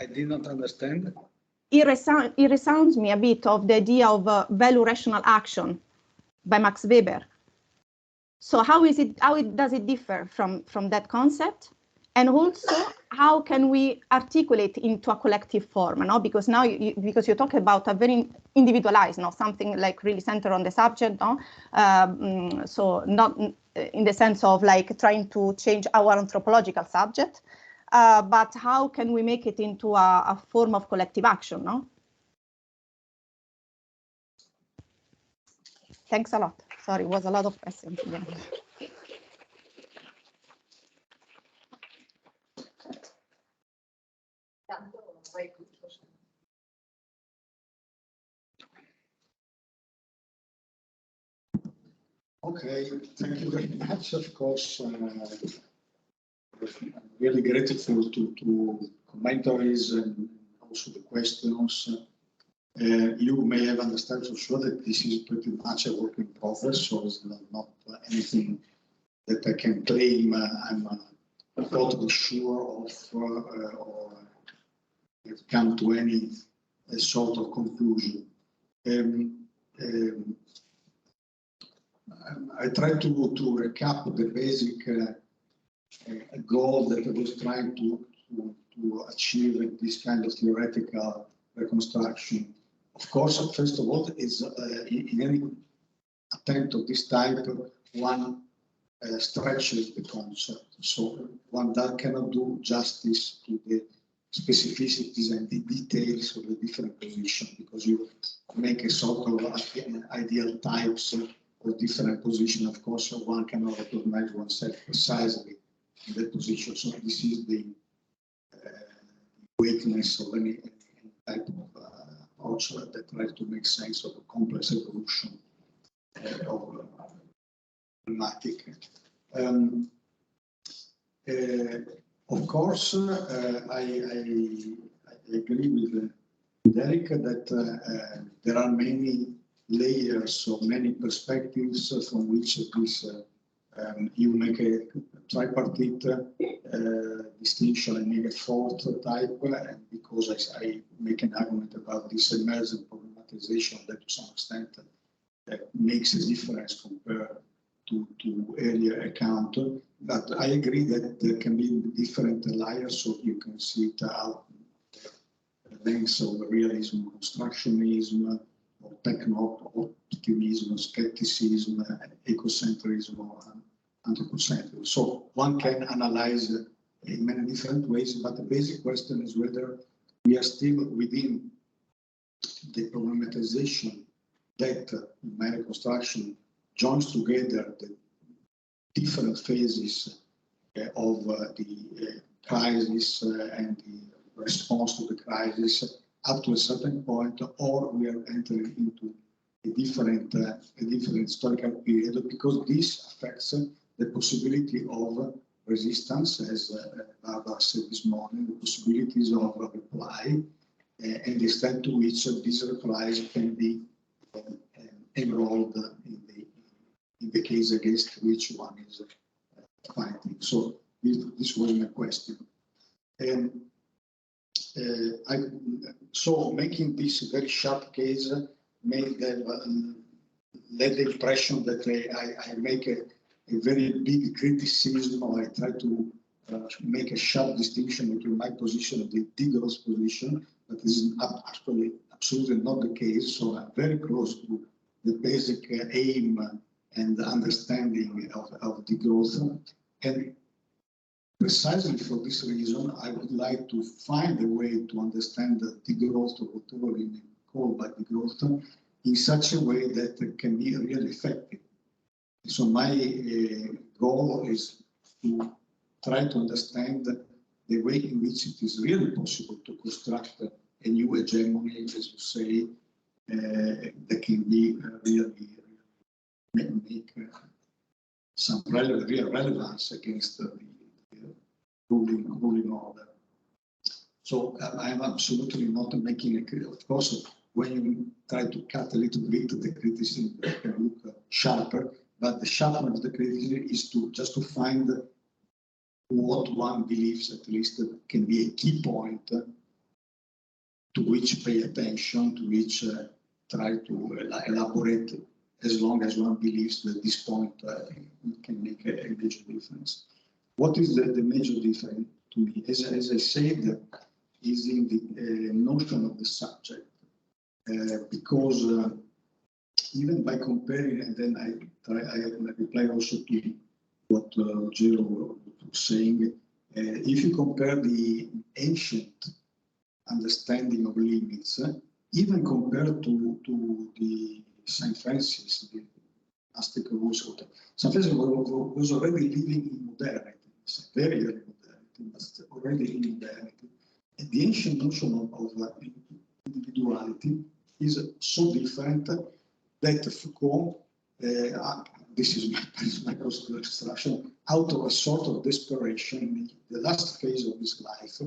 I did not understand. It resounds me a bit of the idea of value rational action by Max Weber. So how does it differ from that concept? And also, how can we articulate into a collective form? No? Because now, because you talk about a very individualized, no? Something like really centered on the subject, no? So not in the sense of like trying to change our anthropological subject, but how can we make it into a form of collective action? No? Thanks a lot. Sorry, it was a lot of questions. Yeah. Okay, thank you very much. Of course, I'm really grateful to commentaries and also the questions. You may have understood for sure that this is pretty much a work in progress, so it's not anything that I can claim I'm totally sure of or have come to any sort of conclusion. I try to recap the basic goal that I was trying to achieve in this kind of theoretical reconstruction. Of course, first of all, is in any attempt of this type, one stretches the concept. So one that cannot do justice to the specificities and the details of the different positions, because you make a sort of ideal types of different position. Of course, one cannot recognize oneself precisely in that position. So this is the weakness of any type of approach that tries to make sense of a complex evolution of problematic. Of course, I agree with Eric that there are many layers or many perspectives from which this you make a tripartite distinction and make a fourth type, and because I make an argument about this emergent problematization that to some extent makes a difference compared to earlier account. But I agree that there can be different layers, so you can see it out lengths of realism, constructionism, or techno-optimism, skepticism, ecocentrism, or anthropocentric. So one can analyze in many different ways, but the basic question is whether we are still within the problematization that in my reconstruction joins together the different phases of the crisis and the response to the crisis up to a certain point, or we are entering into a different historical period, because this affects the possibility of resistance, as Barbara said this morning, the possibilities of reply, and the extent to which these replies can be enrolled in the case against which one is fighting. So this was my question. And so making this very sharp case made them led the impression that I make a very big criticism, or I try to make a sharp distinction between my position and the degrowth position, but this is actually absolutely not the case. So I'm very close to the basic aim and understanding of degrowth. And precisely for this reason, I would like to find a way to understand the degrowth, or whatever we may call by degrowth, in such a way that it can be really effective. So my goal is to try to understand the way in which it is really possible to construct a new hegemony, as you say, that can be really make some real relevance against the ruling order. So I'm absolutely not making a, of course, when you try to cut a little bit the criticism, it can look sharper, but the sharpness of the criticism is just to find what one believes at least can be a key point to which pay attention, to which try to elaborate, as long as one believes that this point can make a major difference. What is the major difference to me? As I said, is in the notion of the subject, because even by comparing, and then I reply also to what Gero was saying, if you compare the ancient understanding of limits, even compared to the St. Francis, the Aztec rules, St. Francis was already living in modernity, very early modernity, but already in modernity. And the ancient notion of individuality is so different that Foucault, this is my construction, out of a sort of desperation, in the last phase of his life,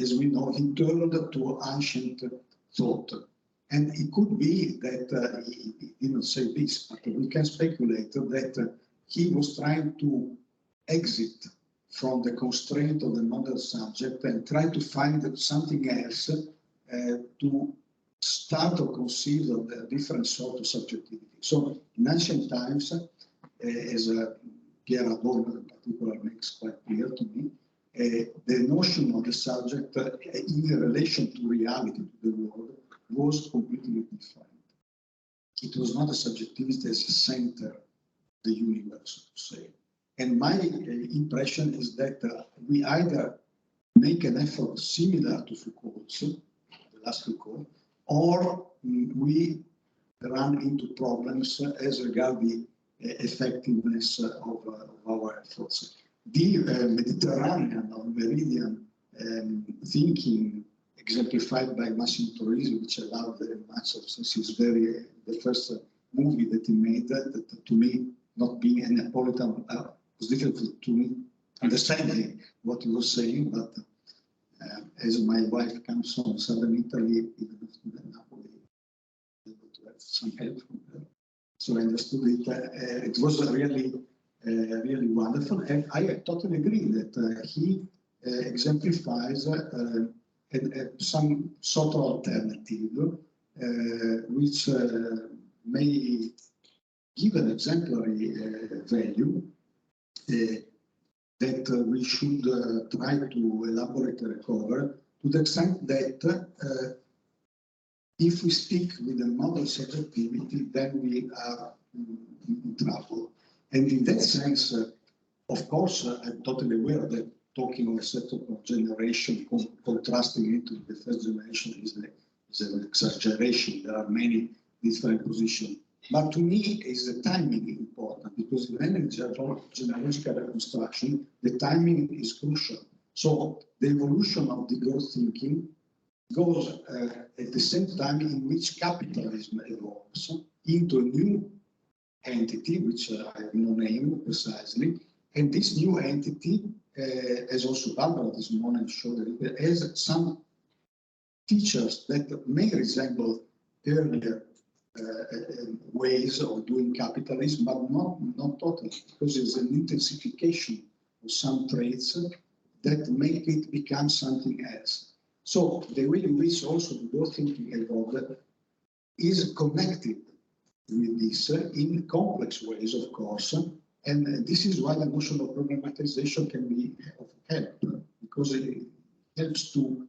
as we know, he turned to ancient thought. And it could be that he didn't say this, but we can speculate that he was trying to exit from the constraint of the model subject and try to find something else to start or conceive of a different sort of subjectivity. So in ancient times, as Pierre Adorno in particular makes quite clear to me, the notion of the subject in relation to reality, to the world, was completely different. It was not a subjectivity as a center of the universe, so to say. And my impression is that we either make an effort similar to Foucault's, the last Foucault, or we run into problems as regards the effectiveness of our efforts. The Mediterranean or Meridian thinking, exemplified by Massimo Torrisi, which I love very much, since it's the first movie that he made, that to me, not being a Neapolitan, was difficult to me understanding what he was saying, but as my wife comes from southern Italy, even if Napoli, able to have some help from her. So I understood it. It was really wonderful, and I totally agree that he exemplifies some sort of alternative, which may give an exemplary value that we should try to elaborate and recover, to the extent that if we stick with the model subjectivity, then we are in trouble. And in that sense, of course, I'm totally aware that talking of a second generation, contrasting it to the first generation is an exaggeration. There are many different positions. But to me, is the timing important, because in any genealogical reconstruction, the timing is crucial. So the evolution of the growth thinking goes at the same time in which capitalism evolves into a new entity, which I have no name precisely. And this new entity, as also Barbara this morning showed, has some features that may resemble earlier ways of doing capitalism, but not totally, because it's an intensification of some traits that make it become something else. So the way in which also the growth thinking evolved is connected with this in complex ways, of course, and this is why the notion of programmatization can be of help, because it helps to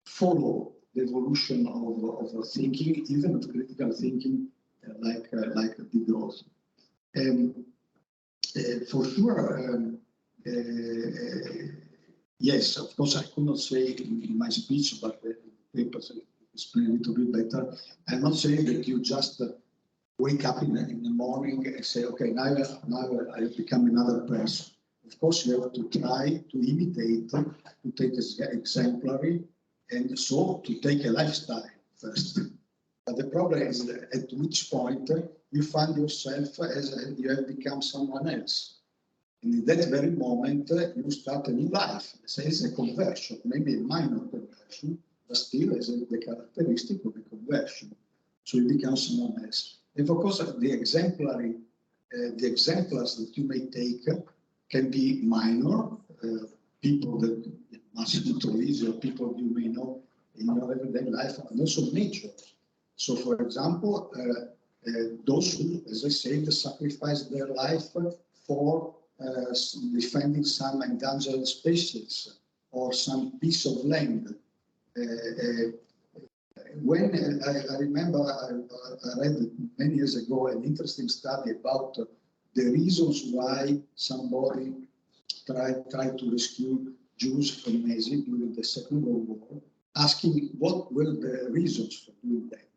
follow the evolution of thinking, even of critical thinking, like the growth. For sure, yes, of course, I could not say in my speech, but the papers explain a little bit better. I'm not saying that you just wake up in the morning and say, okay, now I become another person. Of course, you have to try to imitate, to take exemplary, and so to take a lifestyle first. But the problem is that at which point you find yourself as you have become someone else. And in that very moment, you start a new life. So it's a conversion, maybe a minor conversion, but still as the characteristic of a conversion. So you become someone else. And of course, the exemplars that you may take can be minor, people that much easier, people you may know in your everyday life, and also major. So, for example, those who, as I said, sacrifice their life for defending some endangered species or some piece of land. When I remember, I read many years ago an interesting study about the reasons why somebody tried to rescue Jews from Nazi during the Second World War, asking what were the reasons for doing that.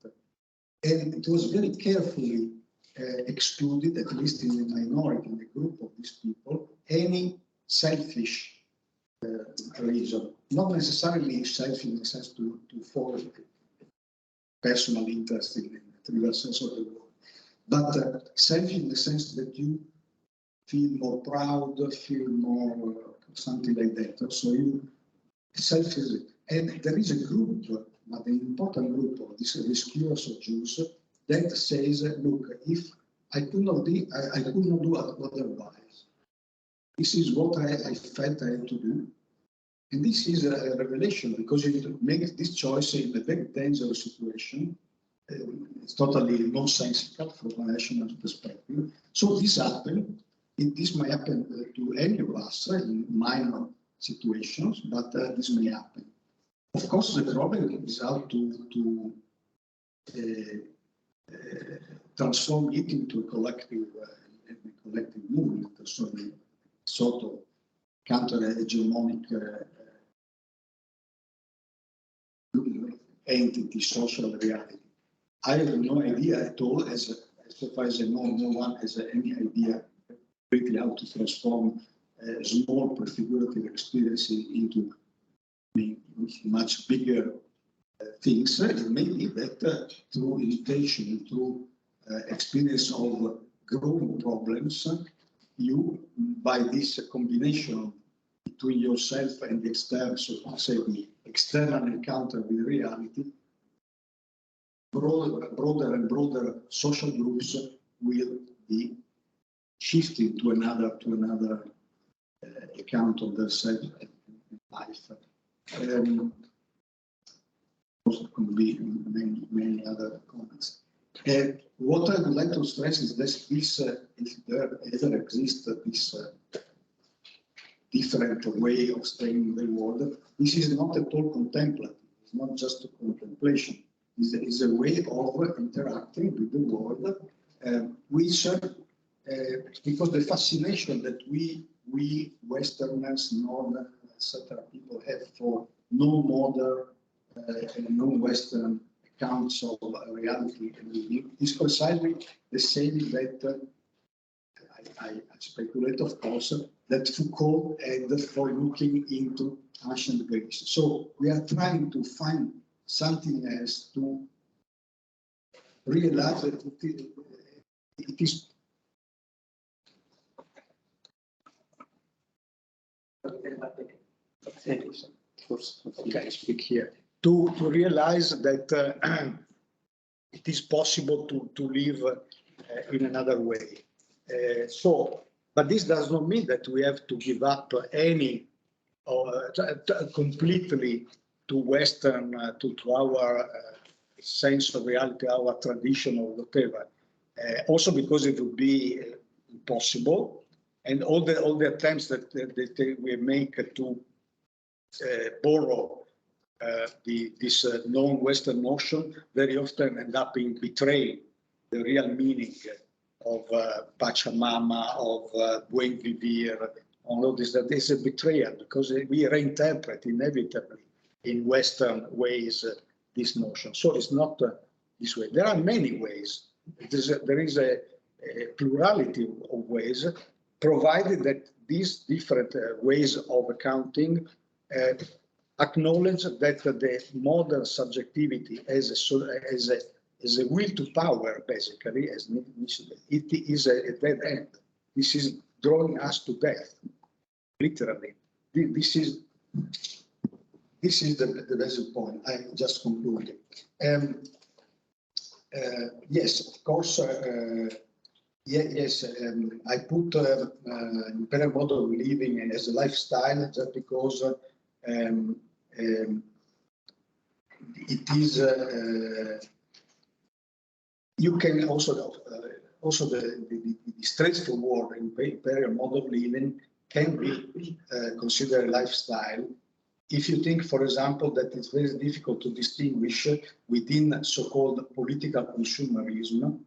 And it was very carefully excluded, at least in the minority, in the group of these people, any selfish reason. Not necessarily selfish in the sense to follow personal interest in the trivial sense of the word, but selfish in the sense that you feel more proud, feel more something like that. So you selfish, and there is a group, but an important group of these rescuers of Jews that says, look, if I could not do otherwise. This is what I felt I had to do. And this is a revelation, because you make this choice in a very dangerous situation. It's totally nonsensical from a national perspective. So this happened. This may happen to any of us in minor situations, but this may happen. Of course, the problem is how to transform it into a collective movement, so a sort of counter-hegemonic entity, social reality. I have no idea at all, as far as I know, no one has any idea really how to transform small prefigurative experiences into much bigger things. It may be that through imitation, through experience of growing problems, you, by this combination between yourself and the external, so to say, the external encounter with reality, broader and broader social groups will be shifting to another account of their self and life. Also could be many other comments. What I would like to stress is that this, if there ever exists this different way of staying in the world, this is not at all contemplative. It's not just a contemplation. It's a way of interacting with the world, which because the fascination that we Westerners, Northern, etc. people have for non-modern and non-Western accounts of reality and living is precisely the same that I speculate, of course, that Foucault had for looking into ancient Greece. So we are trying to find something else to realize that it is. Okay, I speak here. To realize that it is possible to live in another way. But this does not mean that we have to give up any completely to Western, to our sense of reality, our tradition or whatever. Also because it would be impossible, and all the attempts that we make to borrow this non-Western notion very often end up in betraying the real meaning of Pachamama, of Buen Vivir, all of this. That is a betrayal because we reinterpret inevitably in Western ways this notion. So it's not this way. There are many ways. There is a plurality of ways, provided that these different ways of accounting acknowledge that the modern subjectivity as a will to power, basically, as it is a dead end. This is drawing us to death, literally. This is the basic point. I just concluded. Yes, of course. Yes, I put imperial model of living as a lifestyle just because it is. You can also the straightforward imperial model of living can be considered a lifestyle. If you think, for example, that it's very difficult to distinguish within so-called political consumerism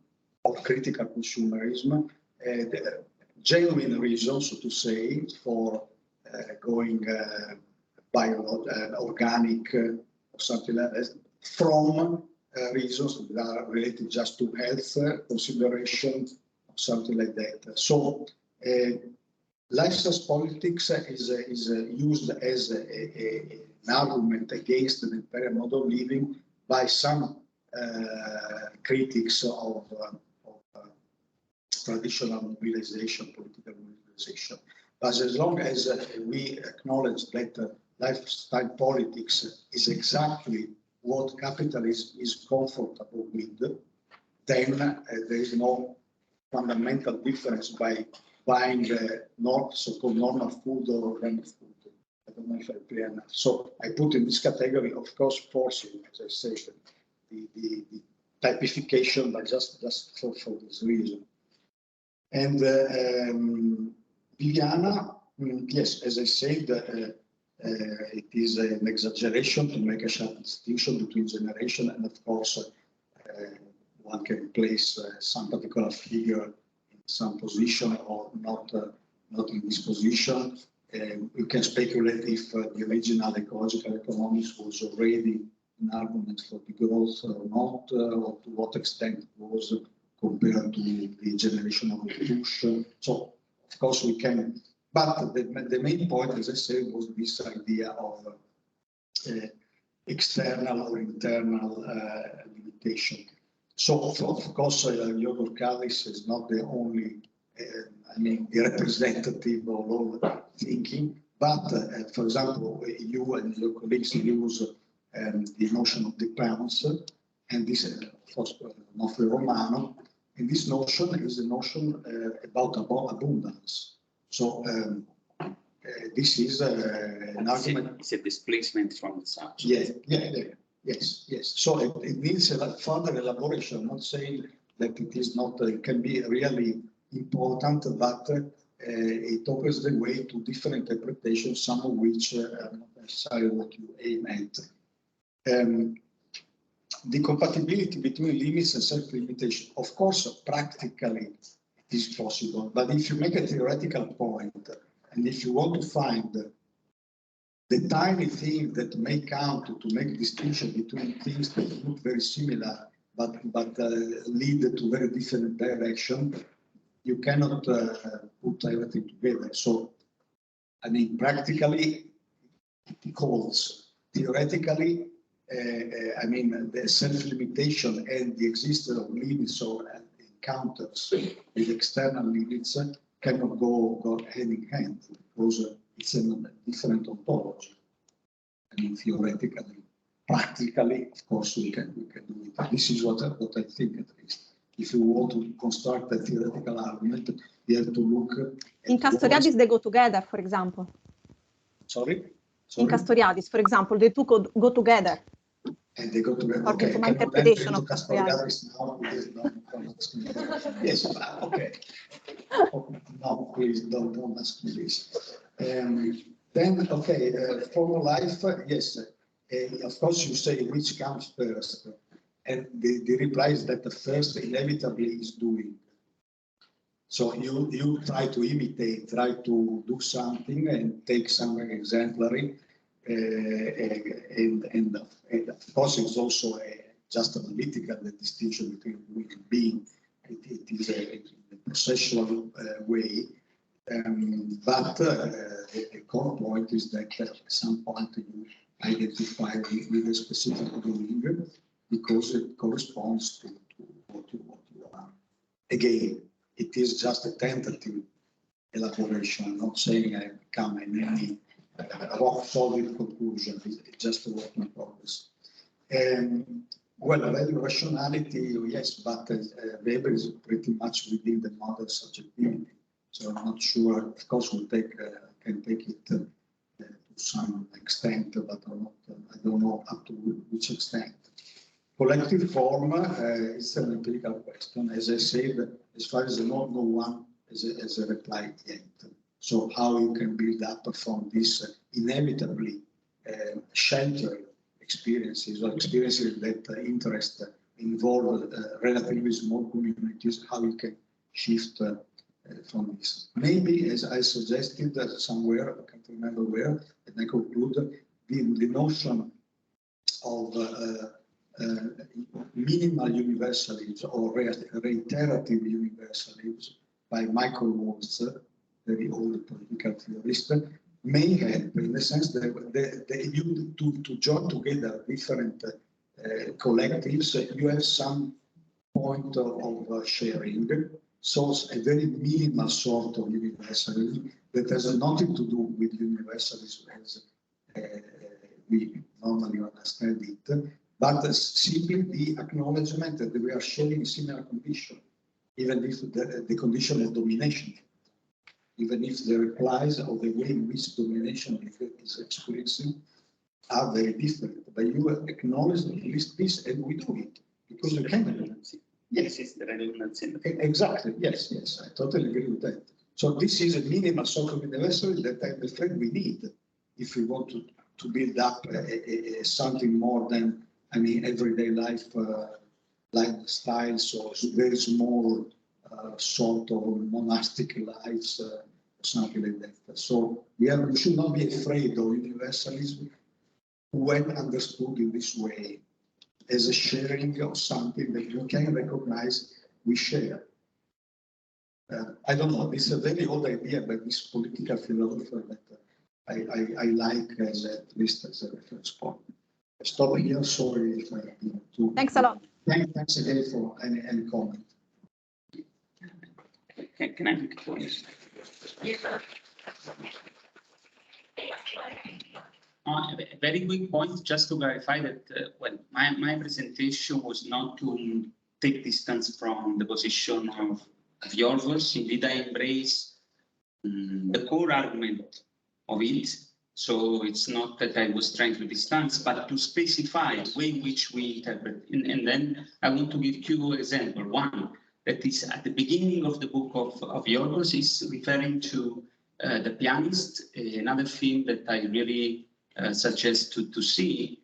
or critical consumerism, the genuine reason, so to say, for going organic or something like that, from reasons that are related just to health consideration, or something like that. So lifestyle politics is used as an argument against the imperial model of living by some critics of traditional mobilization, political mobilization. But as long as we acknowledge that lifestyle politics is exactly what capitalism is comfortable with, then there is no fundamental difference by buying not so-called normal food or organic food. I don't know if I'm clear enough. So I put in this category, of course, forcing, as I said, the typification, but just for this reason. And Viviana, yes, as I said, it is an exaggeration to make a sharp distinction between generation, and of course, one can place some particular figure in some position or not in this position. You can speculate if the original ecological economics was already an argument for the growth or not, or to what extent it was compared to the generational evolution. So, of course, we can, but the main point, as I said, was this idea of external or internal limitation. So, of course, Yogor Kallis is not the only, the representative of all thinking, but, for example, you and your colleagues use the notion of dependence, and this is, of course, Nofre Romano, and this notion is a notion about abundance. So this is an argument. It's a displacement from the subject. Yes. So it needs a further elaboration. I'm not saying that it is not. It can be really important, but it opens the way to different interpretations, some of which are not necessarily what you aim at. The compatibility between limits and self-limitation. Of course, practically, it is possible. But if you make a theoretical point, and if you want to find the tiny thing that may count to make distinction between things that look very similar but lead to very different direction, you cannot put everything together. So, I mean, practically it holds. Theoretically, I mean, the self-limitation and the existence of limits or encounters with external limits cannot go hand in hand because it's a different ontology. I mean, theoretically, practically, of course, we can do it. This is what I think, at least. If you want to construct a theoretical argument, you have to look. In Castoriadis, they go together, for example. Sorry? In Castoriadis, for example, the two go together. And they go together. According Okay. to my interpretation of Castoriadis now. Yes, okay. No, please don't ask me this. Then, okay, formal life, yes. Of course, you say which comes first. And the reply is that the first inevitably is doing. So you try to imitate, try to do something and take something exemplary. And of course, it's also just analytical, the distinction between doing and being. It is a processual way. But the core point is that at some point you identify with a specific doing because it corresponds to what you are. Again, it is just a tentative elaboration. I'm not saying I come in any rock solid conclusion. It's just a work in progress. Well, value rationality, yes, but Weber is pretty much within the model subjectivity. So I'm not sure. Of course, we'll can take it to some extent, but I don't know up to which extent. Collective form is an empirical question. As I said, as far as I know, no one has a reply yet. So how you can build up from this inevitably sheltered experiences or experiences that involve relatively small communities, how you can shift from this. Maybe, as I suggested somewhere, I can't remember where, and I conclude, the notion of minimal universalism or reiterative universalism by Michael Walzer, very old political theorist, may help in the sense that to join together different collectives, you have some point of sharing. So a very minimal sort of universalism that has nothing to do with universalism as we normally understand it, but simply the acknowledgement that we are sharing a similar condition, even if the condition of domination, even if the replies of the way in which domination is experiencing are very different. But you acknowledge at least this, and we do it because we can. Yes, it's the redundancy. Exactly. Yes, yes, I totally agree with that. So this is a minimal sort of universalism that I'm afraid we need if we want to build up something more than, I mean, everyday life lifestyles or very small sort of monastic lives, something like that. So we should not be afraid of universalism when understood in this way, as a sharing of something that you can recognize we share. I don't know, it's a very old idea by this political philosopher that I like at least as a reference point. I stop here, sorry if I have been too. Thanks a lot. Thanks again for any comment. Can I make a point? A very quick point, just to clarify that well, my presentation was not to take distance from the position of Yorgos. Indeed, I embrace the core argument of it. So it's not that I was trying to distance, but to specify the way in which we interpret. And then I want to give you an example. One that is at the beginning of the book of Yorgos is referring to The Pianist, another film that I really suggest to see,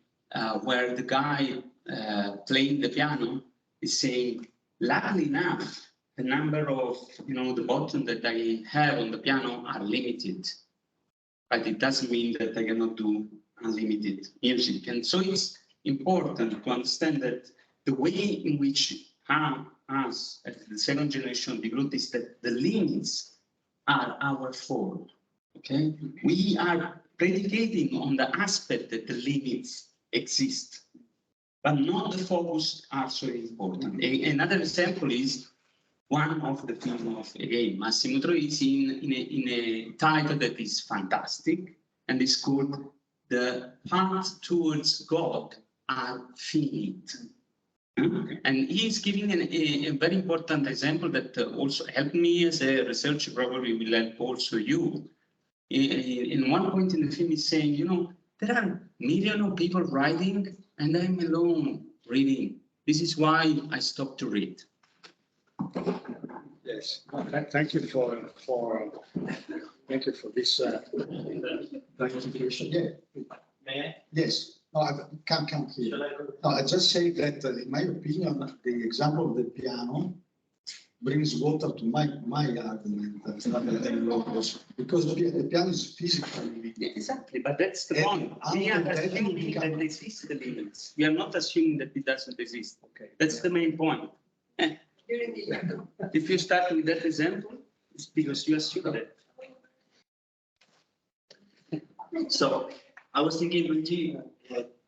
where the guy playing the piano is saying, luckily enough, the number of, the buttons that I have on the piano are limited. But it doesn't mean that I cannot do unlimited music. And so it's important to understand that the way in which us, at the second generation of the group, is that the limits are our fault. Okay? We are predicating on the aspect that the limits exist, but not the focus are so important. Another example is one of the film of, again, Massimo Troisi in a title that is fantastic, and is called The Path Towards God Are Finite. And he's giving a very important example that also helped me as a researcher, probably will help also you. In one point in the film, he's saying, there are millions of people writing, and I'm alone reading. This is why I stopped to read. Yes, thank you for this clarification. Yeah. May I? Yes. No, I can't hear. No, I just say that in my opinion, the example of the piano brings water to my argument. That's not because the piano is physically. Exactly, but that's the point. We are assuming that it exists the limits. We are not assuming that it doesn't exist. Okay. That's the main point. If you start with that example, it's because you assume that. So I was thinking, Luigi,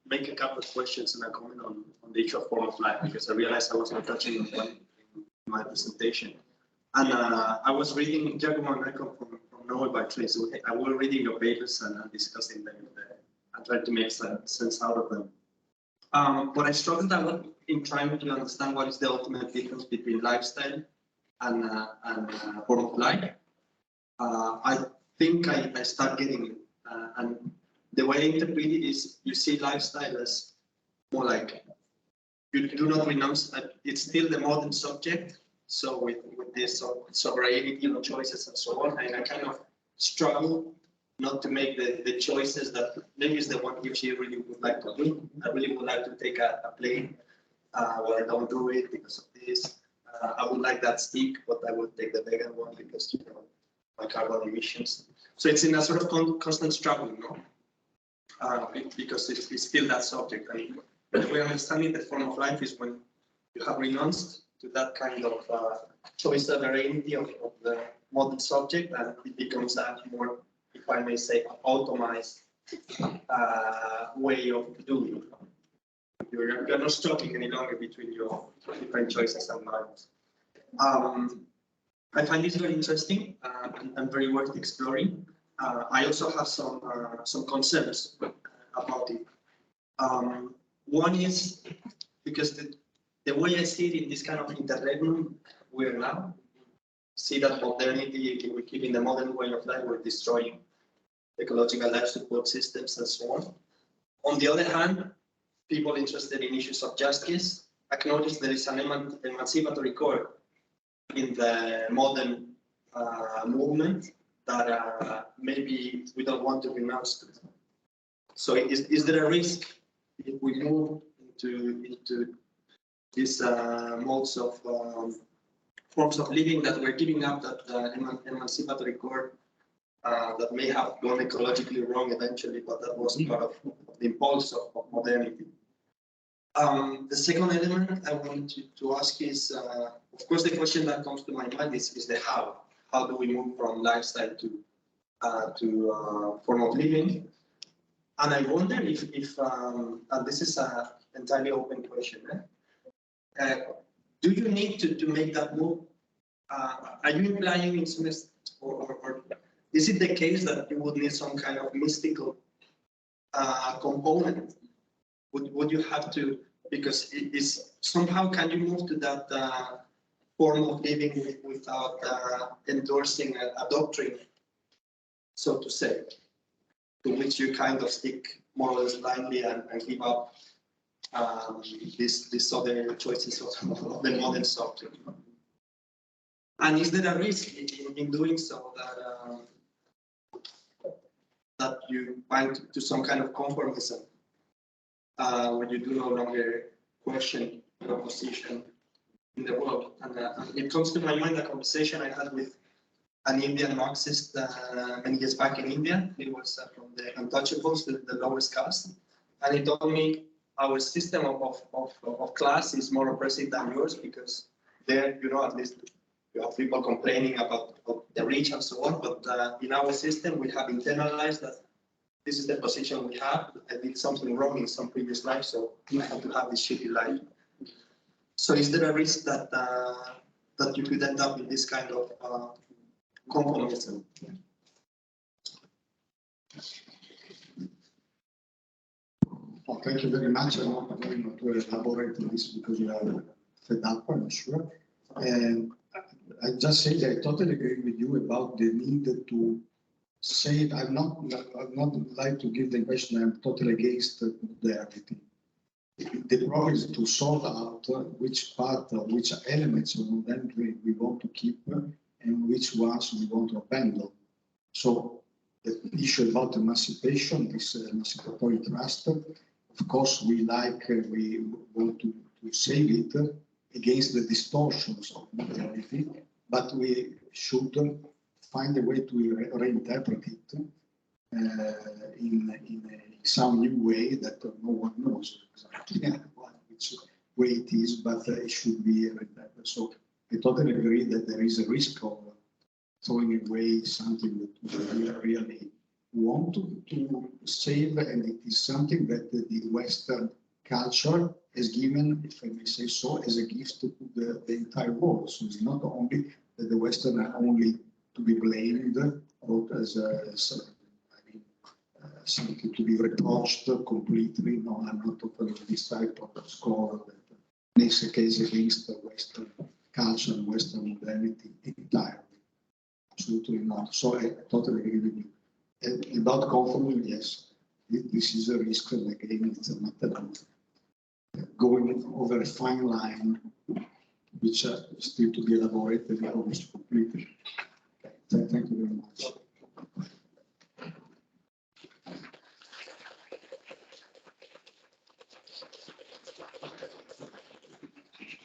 make a couple of questions and a comment on the issue of form of life, because I realized I was not touching on one in my presentation. And I was reading Giacomo and I come from Norway by trade, so I was reading your papers and discussing them and trying to make sense out of them. But I struggled a lot in trying to understand what is the ultimate difference between lifestyle and form of life. I think I start getting it. And the way I interpret it is you see lifestyle as more like you do not renounce that it's still the modern subject. So with this sovereignty of choices and so on, and I kind of struggle not to make the choices that maybe is the one which you really would like to do. I really would like to take a plane, well, I don't do it because of this. I would like that stick, but I would take the vegan one because my carbon emissions. So it's in a sort of constant struggle, because it's still that subject. And the way I'm understanding the form of life is when you have renounced to that kind of choice sovereignty of the modern subject, and it becomes a more, if I may say, automized way of doing it. You're not stopping any longer between your different choices and minds. I find this very interesting and very worth exploring. I also have some concerns about it. One is because the way I see it in this kind of interregnum we're now, see that modernity, we keep in the modern way of life, we're destroying ecological life support systems and so on. On the other hand, people interested in issues of justice acknowledge there is an emancipatory core in the modern movement that maybe we don't want to renounce to. So is there a risk if we move into these modes of forms of living that we're giving up that emancipatory core that may have gone ecologically wrong eventually, but that was part of the impulse of modernity. The second element I wanted to ask is, of course, the question that comes to my mind is the how. How do we move from lifestyle to form of living? And I wonder if and this is an entirely open question, do you need to make that move? Are you implying in some or is it the case that you would need some kind of mystical component? Would you have to, because it is somehow, can you move to that form of living without endorsing a doctrine, so to say, to which you kind of stick more or less blindly and give up these other choices of the modern subject? And is there a risk in doing so that you find to some kind of conformism when you do no longer question your position in the world. And it comes to my mind a conversation I had with an Indian Marxist many years back in India. He was from the untouchables, the lowest caste. And he told me our system of class is more oppressive than yours because there, you know, at least you have people complaining about the rich and so on. But in our system, we have internalized that this is the position we have. I did something wrong in some previous life, so I have to have this shitty life. So is there a risk that that you could end up in this kind of conformism? Well, thank you very much. I'm not going to elaborate on this because you are fed up, I'm sure. And I just say that I totally agree with you about the need to say I'm not like to give the impression I'm totally against modernity. The problem is to sort out which part, which elements of modernity we want to keep and which ones we want to abandon. So the issue about emancipation, this emancipatory trust, of course, we want to save it against the distortions of modernity, but we should find a way to reinterpret it in some new way that no one knows exactly which way it is, but it should be reinterpreted. So I totally agree that there is a risk of throwing away something that we really want to save, and it is something that the Western culture has given, if I may say so, as a gift to the entire world. So it's not only that the Western are only to be blamed or as something to be reproached completely. No, I'm not totally this type of scholar that makes a case against the Western culture and Western modernity entirely. Absolutely not. So I totally agree with you. And about conformism, yes, this is a risk, and again, it's a matter of going over a fine line, which is still to be elaborated almost completely. Okay. Thank you very much.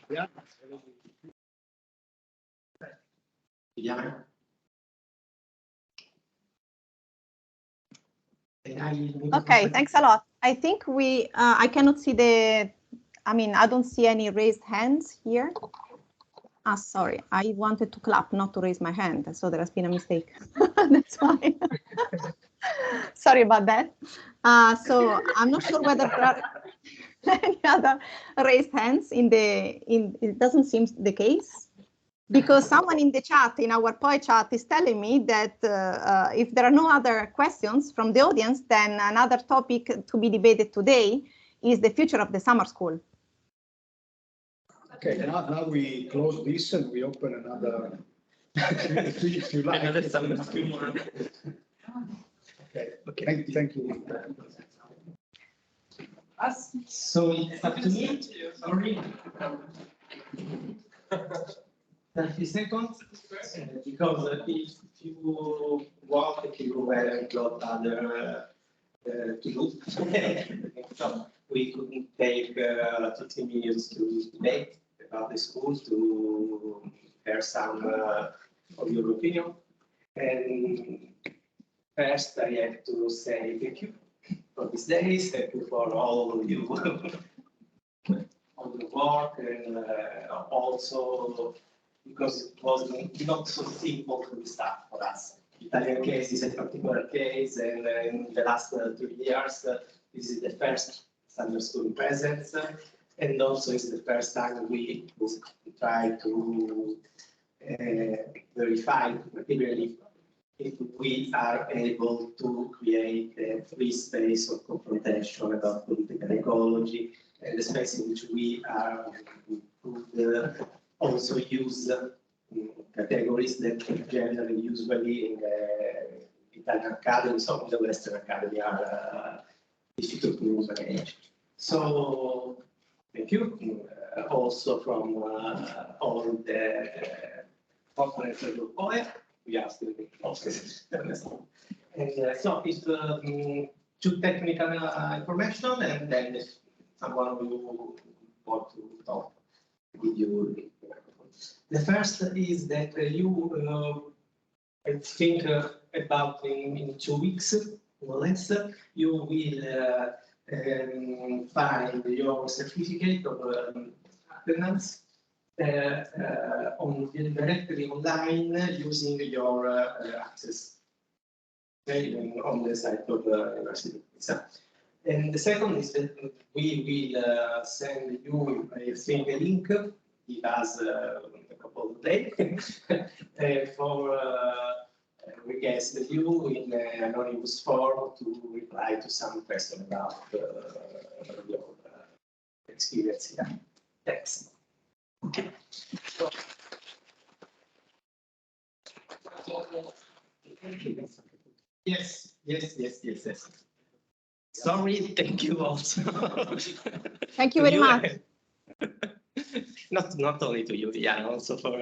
Yeah. Yeah. Okay, thanks a lot. I think I cannot see I don't see any raised hands here. Ah, sorry, I wanted to clap, not to raise my hand, so there has been a mistake. That's why. Sorry about that. So I'm not sure whether there are any other raised hands it doesn't seem the case. Because someone in the chat, in our POE chat, is telling me that if there are no other questions from the audience, then another topic to be debated today is the future of the summer school. Okay, now we close this and we open another. If you like. Another summer school. Okay. Thank you. So it's up to me. Sorry. 30 seconds, because if you want, you have got other to do. So we couldn't take 30 minutes to debate about the schools, to hear some of your opinion. And first, I have to say thank you for these days. Thank you for all of you on the work, and also because it was not so simple to start for us. Italian case is a particular case, and in the last 2 years, this is the first summer school presence, and also it's the first time we try to verify materially if we are able to create a free space of confrontation about political ecology, and the space in which we could also use categories that generally usually in the Italian academy, some of the Western academy are difficult to manage. So thank you also from all the components of the POE. We are still in process. And so it's two technical information, and then if someone will want to talk with you The first is that you, I think about in 2 weeks, more or less, you will find your certificate of attendance directly online using your access on the site of the university itself. And the second is that we will send you, I think, a link. It has a couple of days for we guess that you in an anonymous form to reply to some question about your experience here. Thanks. Okay. Yes. Sorry, thank you also. Thank you very much. Not only to you, yeah, also for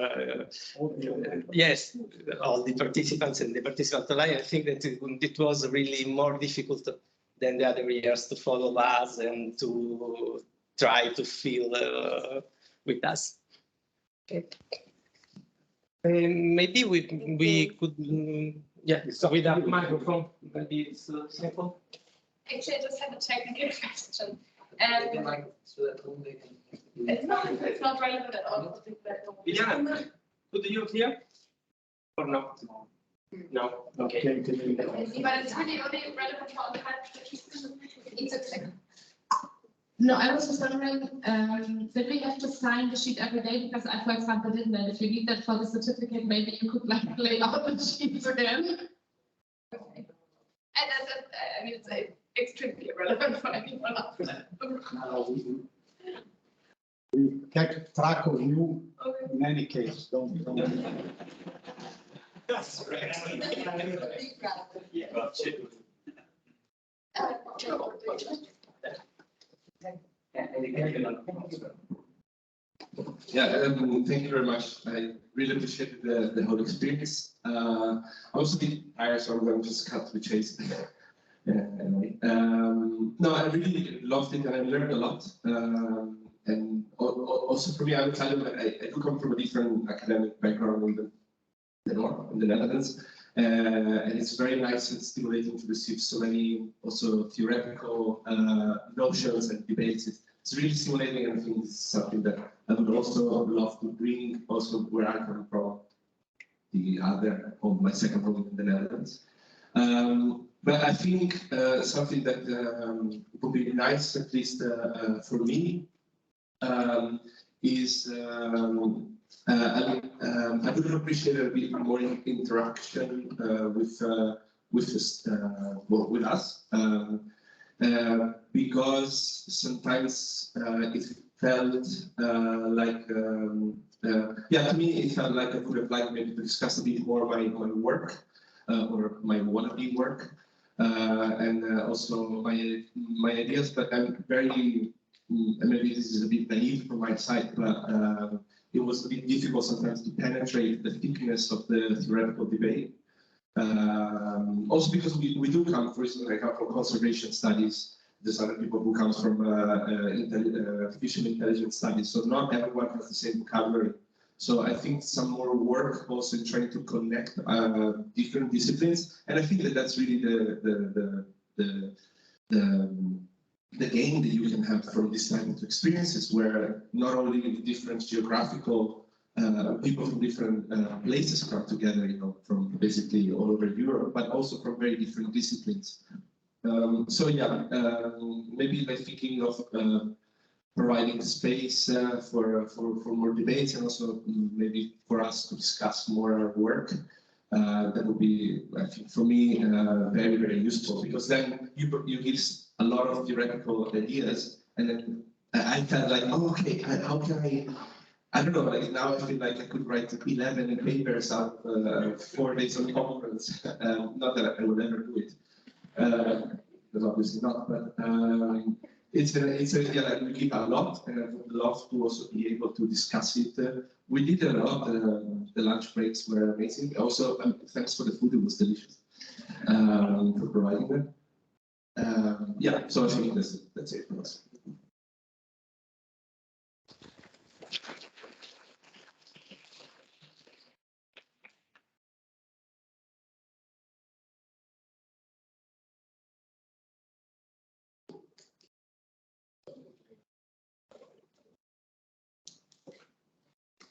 yes, all the participants and the participant line. I think that it was really more difficult than the other years to follow us and to try to feel with us. Okay. Maybe we could yeah, with that microphone, maybe it's simple. Actually, I just have a technical question. It's not relevant at all. Viviana, could you hear? Or no? No. Okay. But it's really only relevant for the participants. It's okay. No, I was just wondering, did we have to sign the sheet every day? Because I, for example, didn't. And if you need that for the certificate, maybe you could like lay out the sheets again. Okay. And I mean, it's extremely relevant for anyone else. We kept track of you in any case. Don't. That's right. Yeah, thank you very much. I really appreciated the whole experience. I was a bit tired, so I'm going to just cut to the chase. Anyway, no, I really loved it and I learned a lot. And also for me, I do come from a different academic background in the north, in the Netherlands. And it's very nice and stimulating to receive so many also theoretical notions and debates. It's really stimulating, and I think it's something that I would also love to bring also where I come from, the other home, my second home in the Netherlands. But I think something that would be nice, at least for me, is I would appreciate a bit more interaction with us, because sometimes it felt like yeah, to me it felt like I would have liked maybe to discuss a bit more my work or my wannabe work and also my ideas, but I'm very maybe this is a bit naive from my side, but it was a bit difficult sometimes to penetrate the thickness of the theoretical debate. Also because we do come, for instance, I come from conservation studies. There's other people who come from artificial intelligence studies. So not everyone has the same vocabulary. So I think some more work also in trying to connect different disciplines. And I think that that's really the gain that you can have from this type of experiences, where not only different geographical people from different places come together, you know, from basically all over Europe, but also from very different disciplines. So yeah, maybe like thinking of providing space for more debates, and also maybe for us to discuss more our work. That would be, I think, for me, very, very useful, because then you give a lot of theoretical ideas, and then I felt like, oh, okay, how can I don't know, like now I feel like I could write 11 papers out of 4 days on conference. Not that I will ever do it, because obviously not, but yeah, like we give a lot, and I would love to also be able to discuss it. We did a lot. The lunch breaks were amazing. Also, thanks for the food; it was delicious. For providing them. Yeah, so I think that's it for us.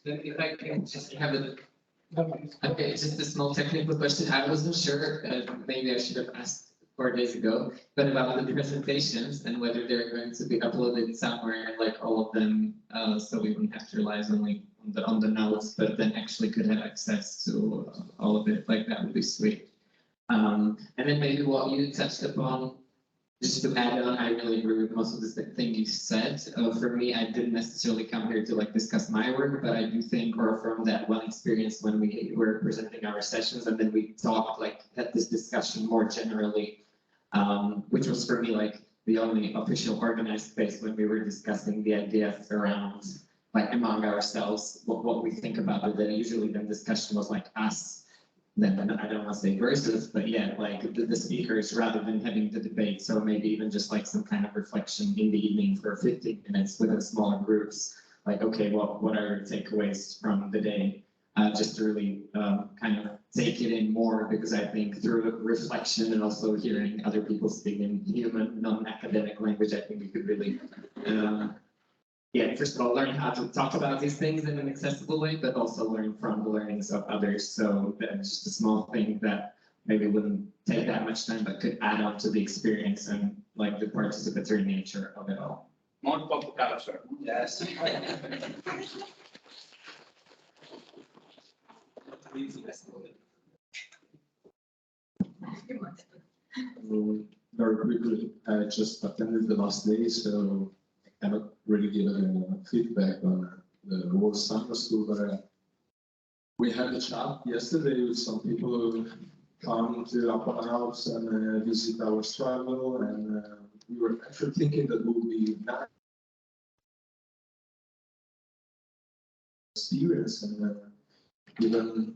Then if I can just have a, okay, just a small technical question. I wasn't sure, maybe I should have asked 4 days ago, but about the presentations and whether they're going to be uploaded somewhere, like all of them, so we wouldn't have to rely only on the notes, but then actually could have access to all of it. Like that would be sweet. And then maybe what you touched upon. Just to add on, I really agree with most of the things you said. For me, I didn't necessarily come here to like discuss my work, but I do think, or from that one experience when we were presenting our sessions, and then we talked, like, had this discussion more generally, which was for me like the only official organized space when we were discussing the ideas around, like, among ourselves, what we think about it. Then usually the discussion was like us. Then I don't want to say versus, but yeah, like the speakers rather than having the debate. So maybe even just like some kind of reflection in the evening for 15 minutes within smaller groups. Like, okay, what are your takeaways from the day? Just to really kind of take it in more, because I think through reflection and also hearing other people speak in human, non-academic language, I think we could really yeah, first of all, learn how to talk about these things in an accessible way, but also learn from the learnings of others. So that's just a small thing that maybe wouldn't take that much time, but could add on to the experience and like the participatory nature of it all. More pop culture. Yes. Very quickly, I just attended the last day, so I cannot really give feedback on the whole summer school, but we had a chat yesterday with some people who come to our house and visit our struggle, and we were actually thinking that would be nice experience, and even,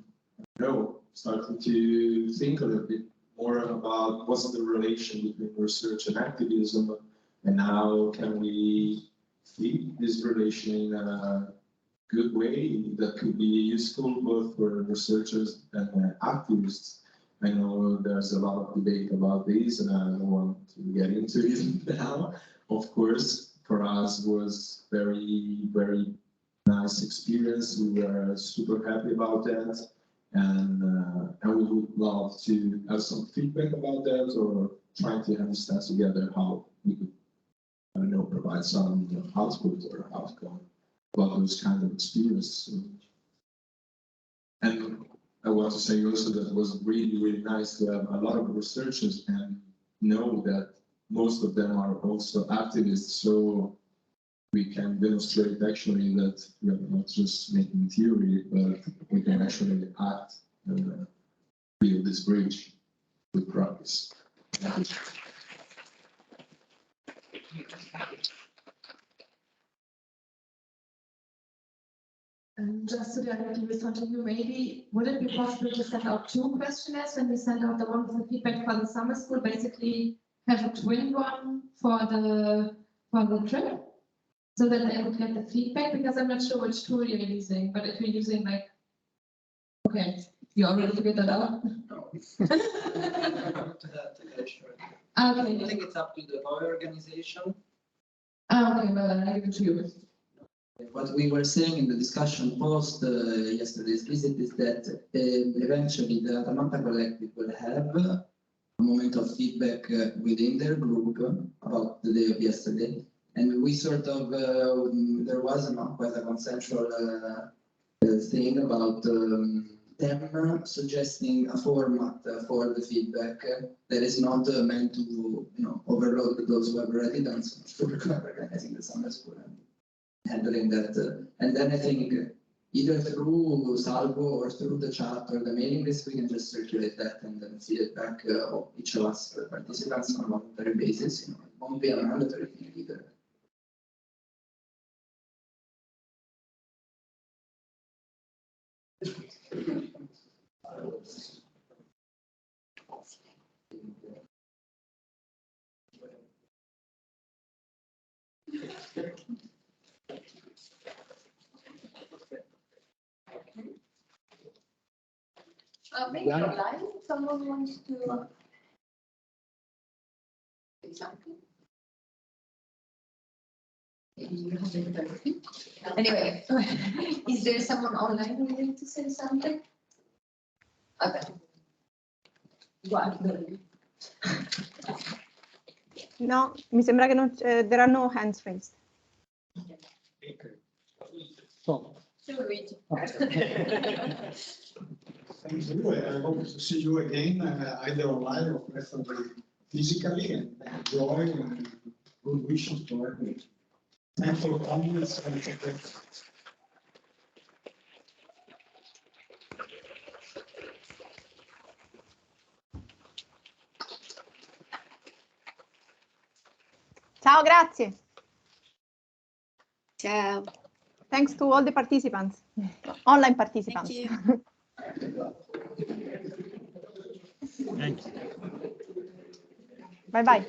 starting to think a little bit more about what's the relation between research and activism, and how can we feed this relation in a good way that could be useful both for researchers and activists. I know there's a lot of debate about this, and I don't want to get into it now. Of course, for us was very, very nice experience. We were super happy about that. And we would love to have some feedback about that, or try to understand together how we could, I don't know, provide some output or outcome about those kind of experiences. And I want to say also that it was really, really nice to have a lot of researchers and know that most of them are also activists. So we can demonstrate actually that we are not just making theory, but we can actually act and build this bridge with practice. Just to directly respond to you, maybe would it be possible to send out 2 questionnaires when we send out the one with the feedback for the summer school? Basically, have a twin one for the trip, so that they would get the feedback. Because I'm not sure which tool you're using, but if you're using like, okay, you already figured that out. I Okay. think it's up to the POE organization. Okay, well, then I give it to you. What we were saying in the discussion post yesterday's visit is that eventually the Atalanta Collective will have a moment of feedback within their group about the day of yesterday. And we sort of, there was quite a consensual thing about them suggesting a format for the feedback that is not meant to, overload those who have already done so much work organizing the summer school and handling that. And then I think either through Salvo or through the chat or the mailing list, we can just circulate that and then feed it back of each of us participants on a voluntary basis. It won't be a mandatory thing either. Maybe online, someone wants to say something. You have it. Anyway, is there someone online who would like to say something? Okay. No, mi sembra che non there are no hands raised. So, thank you. I hope to see you again, either online or preferably physically, and enjoy and good wishes to everyone. Thanks for coming. Ciao, grazie. Ciao. Thanks to all the participants, online participants. Thank Thank you. Bye bye.